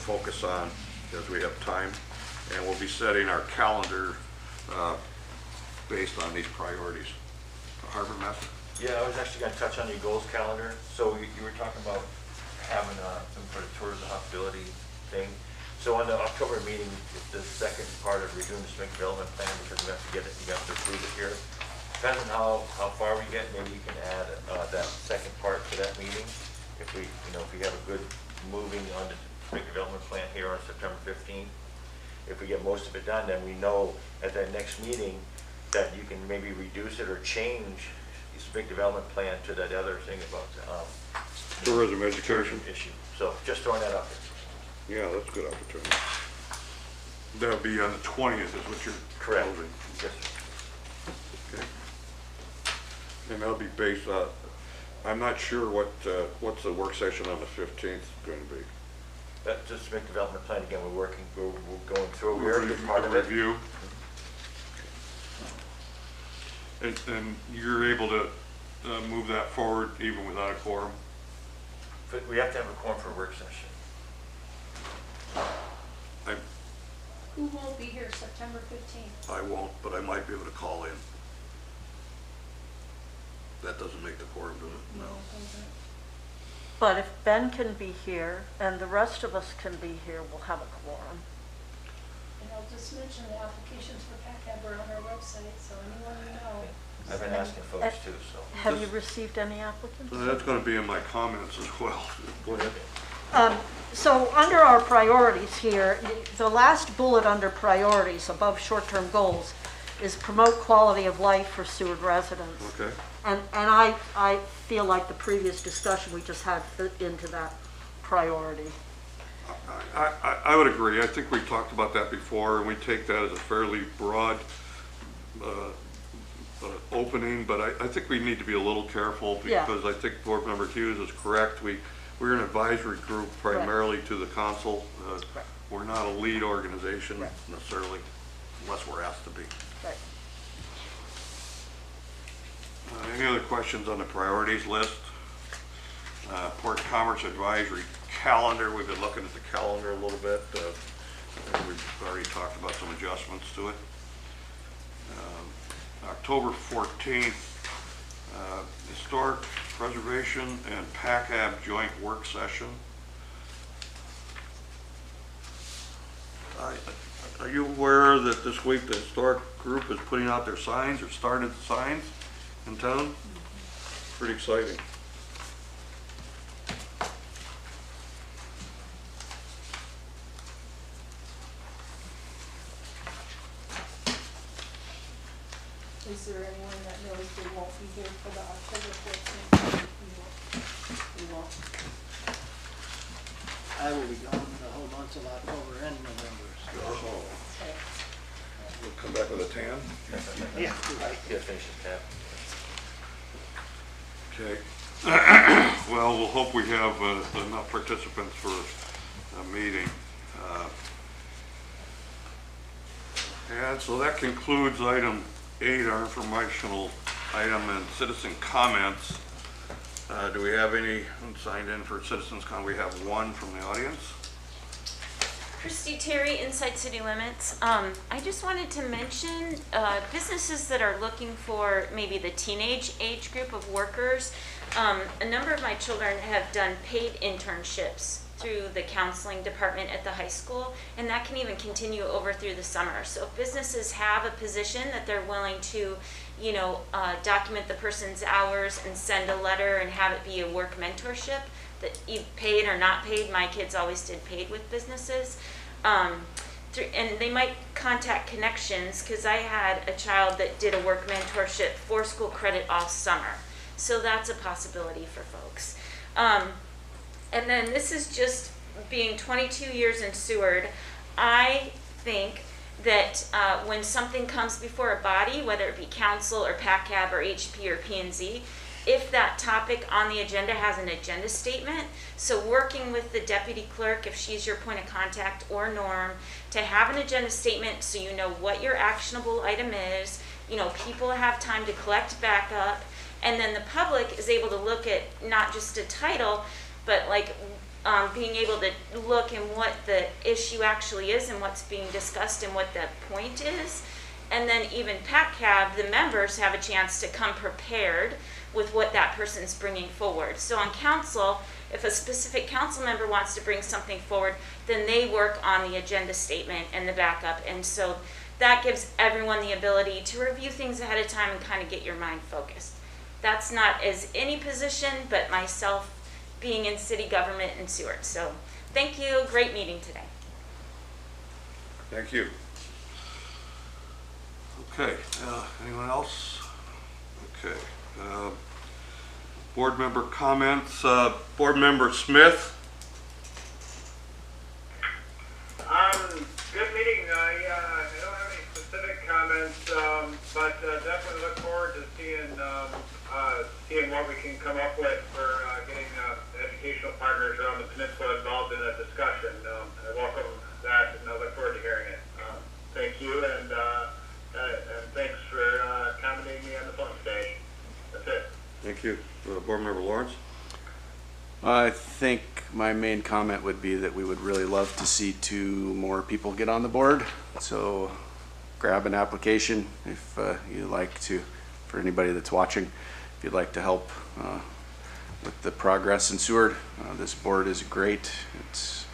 focus on as we have time, and we'll be setting our calendar based on these priorities. Harbor Master? Yeah, I was actually gonna touch on your goals calendar. So you were talking about having some sort of tours of hospitality thing. So on the October meeting, the second part of redoing the Smith Development Plan, because we have to get it, you have to approve it here. depends on how far we get, maybe you can add, that second part to that meeting. If we, if we have a good moving on the Smith Development Plan here on September 15th, if we get most of it done, then we know at that next meeting that you can maybe reduce it or change the Smith Development Plan to that other thing about, Tourism education. issue. So just throwing that out there. Yeah, that's a good opportunity. That'll be on the 20th is what you're Correct. proposing. Yes, sir. Okay. And that'll be based on, I'm not sure what's the work session on the 15th going to be. That's just Smith Development Plan, again, we're going through, we already did part of it. Review. And you're able to move that forward even without a quorum? But we have to have a quorum for a work session. Who won't be here September 15th? I won't, but I might be able to call in. That doesn't make the quorum, does it? No. But if Ben can be here and the rest of us can be here, we'll have a quorum. And I'll just mention the applications for PACAB are on our website, so anyone you know. I've been asking folks too, so. Have you received any applicants? So that's going to be in my comments as well. Go ahead. So under our priorities here, the last bullet under priorities above short-term goals is promote quality of life for Seward residents. Okay. And I feel like the previous discussion we just had fit into that priority. I would agree. I think we talked about that before, and we take that as a fairly broad opening, but I think we need to be a little careful Yeah. because I think Board Member Hughes is correct. We're an advisory group primarily to the council. Right. We're not a lead organization Right. necessarily, unless we're asked to be. Right. Any other questions on the priorities list? Port Commerce Advisory Calendar, we've been looking at the calendar a little bit. And we've already talked about some adjustments to it. October 14th, Historic Preservation and PACAB Joint Work Session. Are you aware that this week the Historic Group is putting out their signs or started the signs in town? Pretty exciting. Is there anyone that knows they won't be here for the October 14th? We won't. I will be gone the whole month of October and November. So. Okay. We'll come back with a tan. Yeah, right. Yeah, finish the tab. Okay. Well, we'll hope we have enough participants for a meeting. And so that concludes item 8, our informational item and citizen comments. Do we have anyone signed in for citizens comment? We have one from the audience. Christy Terry, Inside City Limits. I just wanted to mention businesses that are looking for maybe the teenage age group of workers. A number of my children have done paid internships through the counseling department at the high school, and that can even continue over through the summer. So if businesses have a position that they're willing to, document the person's hours and send a letter and have it be a work mentorship, that paid or not paid, my kids always did paid with businesses. And they might contact Connections, because I had a child that did a work mentorship for school credit all summer. So that's a possibility for folks. And then this is just being 22 years in Seward. I think that when something comes before a body, whether it be council or PACAB or HP or P&Z, if that topic on the agenda has an agenda statement, so working with the deputy clerk, if she's your point of contact, or Norm, to have an agenda statement so you know what your actionable item is, people have time to collect backup, and then the public is able to look at not just a title, but being able to look in what the issue actually is and what's being discussed and what the point is. And then even PACAB, the members have a chance to come prepared with what that person's bringing forward. So on council, if a specific council member wants to bring something forward, then they work on the agenda statement and the backup. And so that gives everyone the ability to review things ahead of time and kind of get your mind focused. That's not as any position, but myself being in city government in Seward. So thank you, great meeting today. Thank you. Okay, anyone else? Okay. Board member comments. Board member Smith. Good meeting. I don't have any specific comments, but definitely look forward to seeing what we can come up with for getting educational partners around the peninsula involved in that discussion. I welcome that, and I look forward to hearing it. Thank you, and thanks for accommodating me on the phone today. That's it. Thank you. Board member Lawrence. I think my main comment would be that we would really love to see 2 more people get on the board. So grab an application if you'd like to, for anybody that's watching, if you'd like to help with the progress in Seward. This board is great. It's,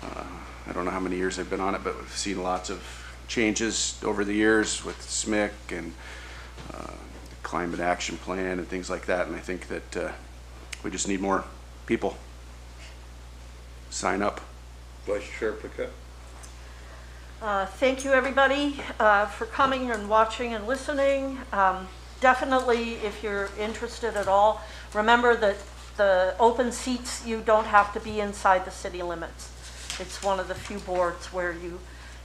I don't know how many years I've been on it, but we've seen lots of changes over the years with SMIC and climate action plan and things like that. And I think that we just need more people. Sign up. Vice Chair Paquette. Thank you, everybody, for coming and watching and listening. Definitely, if you're interested at all, remember that the open seats, you don't have to be inside the city limits. It's one of the few boards where you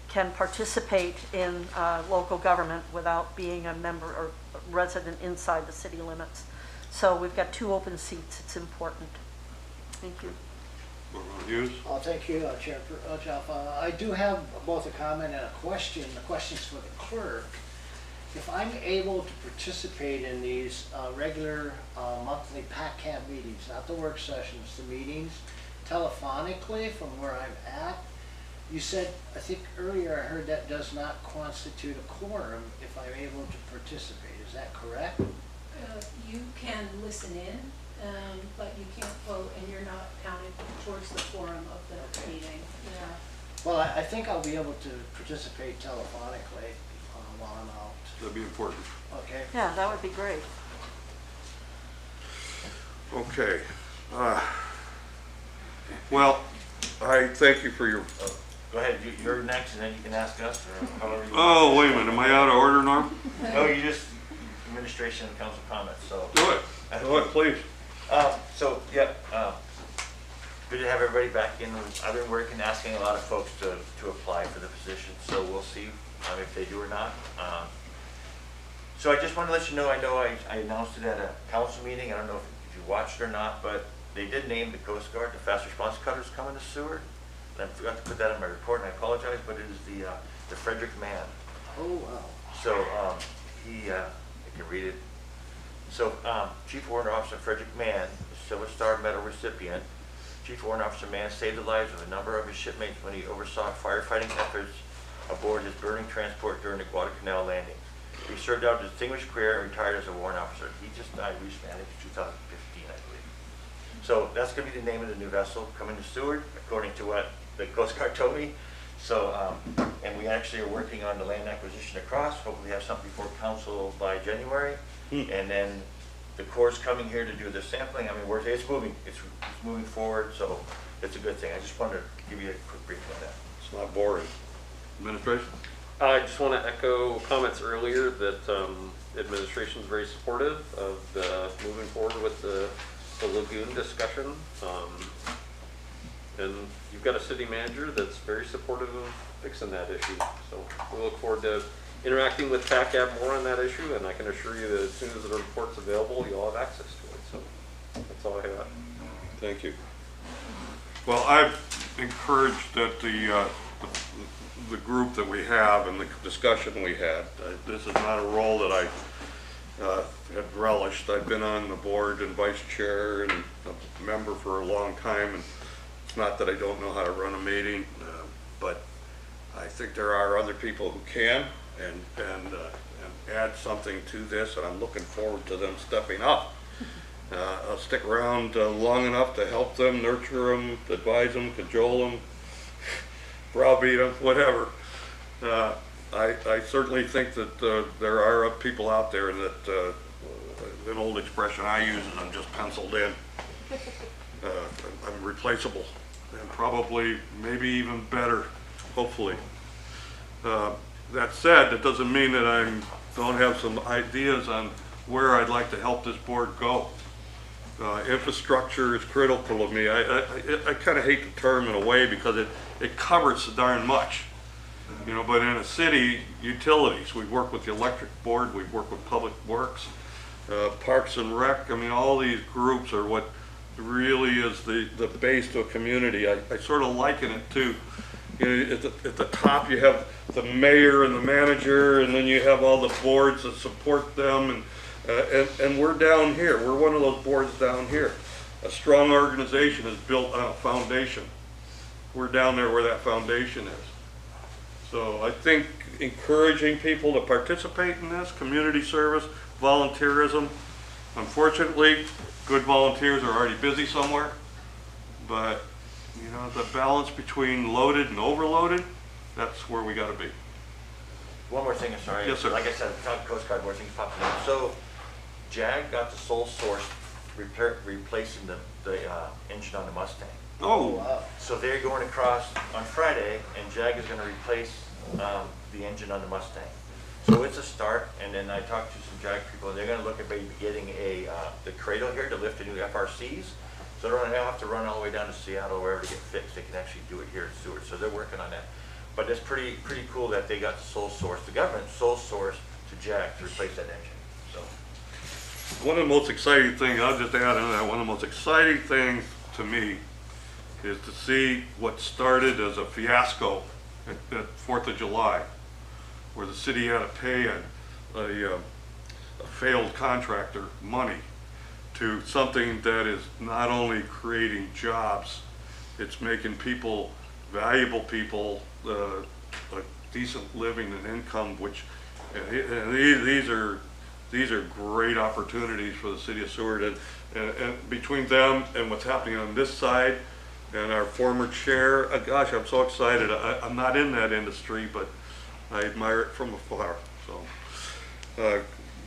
can participate in local government without being a member or resident inside the city limits. So we've got 2 open seats. It's important. Thank you. Board member Hughes. Thank you, Chair Jeff. I do have both a comment and a question. The question's for the clerk. If I'm able to participate in these regular monthly PACCAB meetings, not the work sessions, the meetings, telephonically from where I'm at, you said, I think earlier I heard that does not constitute a quorum if I'm able to participate. Is that correct? You can listen in, but you can't vote, and you're not counted towards the quorum of the meeting. Yeah. Well, I think I'll be able to participate telephonically while I'm out. That'd be important. Okay. Yeah, that would be great. Okay. Well, I thank you for your. Go ahead, you're next, and then you can ask us, or however you. Oh, wait a minute. Am I out of order, Norm? No, you just, administration and council comments, so. Do it. Go ahead, please. So, yeah, good to have everybody back in. I've been working, asking a lot of folks to apply for the position, so we'll see if they do or not. So I just want to let you know, I announced it at a council meeting. I don't know if you watched it or not, but they did name the Coast Guard, the fast response cutters coming to Seward. And I forgot to put that in my report, and I apologize, but it is the Frederick Mann. Oh, wow. So I can read it. So Chief Warrant Officer Frederick Mann, Silver Star Medal recipient. Chief Warrant Officer Mann saved the lives of a number of his shipmates when he oversaw firefighting efforts aboard his burning transport during the Guadalcanal landing. He served out a distinguished career and retired as a warrant officer. He just died recently, I think 2015, I believe. So that's going to be the name of the new vessel coming to Seward, according to what the Coast Guard told me. So, and we actually are working on the land acquisition across. Hopefully have something before council by January. And then the Corps coming here to do the sampling. I mean, it's moving. It's moving forward, so it's a good thing. I just wanted to give you a quick brief on that. It's not boring. Administration? I just want to echo comments earlier that administration is very supportive of moving forward with the lagoon discussion. And you've got a city manager that's very supportive of fixing that issue. So we look forward to interacting with PACCAB more on that issue, and I can assure you that as soon as the report's available, you'll have access to it. So that's all I have. Thank you. Well, I've encouraged that the group that we have and the discussion we had, this is not a role that I had relished. I've been on the board and vice chair and a member for a long time, and it's not that I don't know how to run a meeting, but I think there are other people who can and add something to this, and I'm looking forward to them stepping up. I'll stick around long enough to help them, nurture them, advise them, cajole them, browbeat them, whatever. I certainly think that there are people out there that, an old expression I use is I'm just penciled in. I'm replaceable, and probably maybe even better, hopefully. That said, that doesn't mean that I don't have some ideas on where I'd like to help this board go. Infrastructure is critical of me. I kind of hate the term in a way because it covers so darn much. You know, but in a city, utilities, we work with the electric board, we work with public works, parks and rec. I mean, all these groups are what really is the base to a community. I sort of liken it to, you know, at the top you have the mayor and the manager, and then you have all the boards that support them, and we're down here. We're one of those boards down here. A strong organization is built on a foundation. We're down there where that foundation is. So I think encouraging people to participate in this, community service, volunteerism. Unfortunately, good volunteers are already busy somewhere, but you know, the balance between loaded and overloaded, that's where we gotta be. One more thing, I'm sorry. Yes, sir. Like I said, Coast Guard, more things popping in. So JAG got the sole source replacing the engine on the Mustang. Oh, Wow. So they're going across on Friday, and JAG is going to replace the engine on the Mustang. So it's a start, and then I talked to some JAG people, and they're going to look at maybe getting the cradle here to lift the new FRCs. So they don't have to run all the way down to Seattle or wherever to get fixed. They can actually do it here at Seward. So they're working on that. But it's pretty cool that they got the sole source, the government sole source to JAG to replace that engine. So one of the most exciting things, I'll just add on that, one of the most exciting things to me is to see what started as a fiasco at 4th of July, where the city had to pay a failed contractor money to something that is not only creating jobs, it's making people, valuable people, a decent living and income, which, and these are great opportunities for the city of Seward, and between them and what's happening on this side, and our former chair, gosh, I'm so excited. I'm not in that industry, but I admire it from afar. So,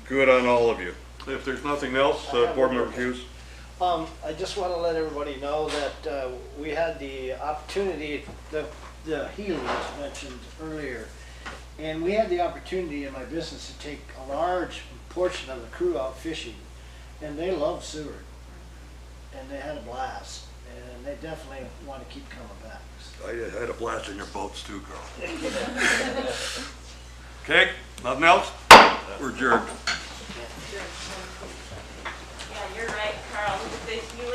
good on all of you. If there's nothing else, board member Hughes. I just want to let everybody know that we had the opportunity, the Healy was mentioned earlier, and we had the opportunity in my business to take a large portion of the crew out fishing, and they love Seward, and they had a blast. And they definitely want to keep coming back. I had a blast in your boats too, girl. Okay, nothing else? We're adjourned. Yeah, you're right, Carl. You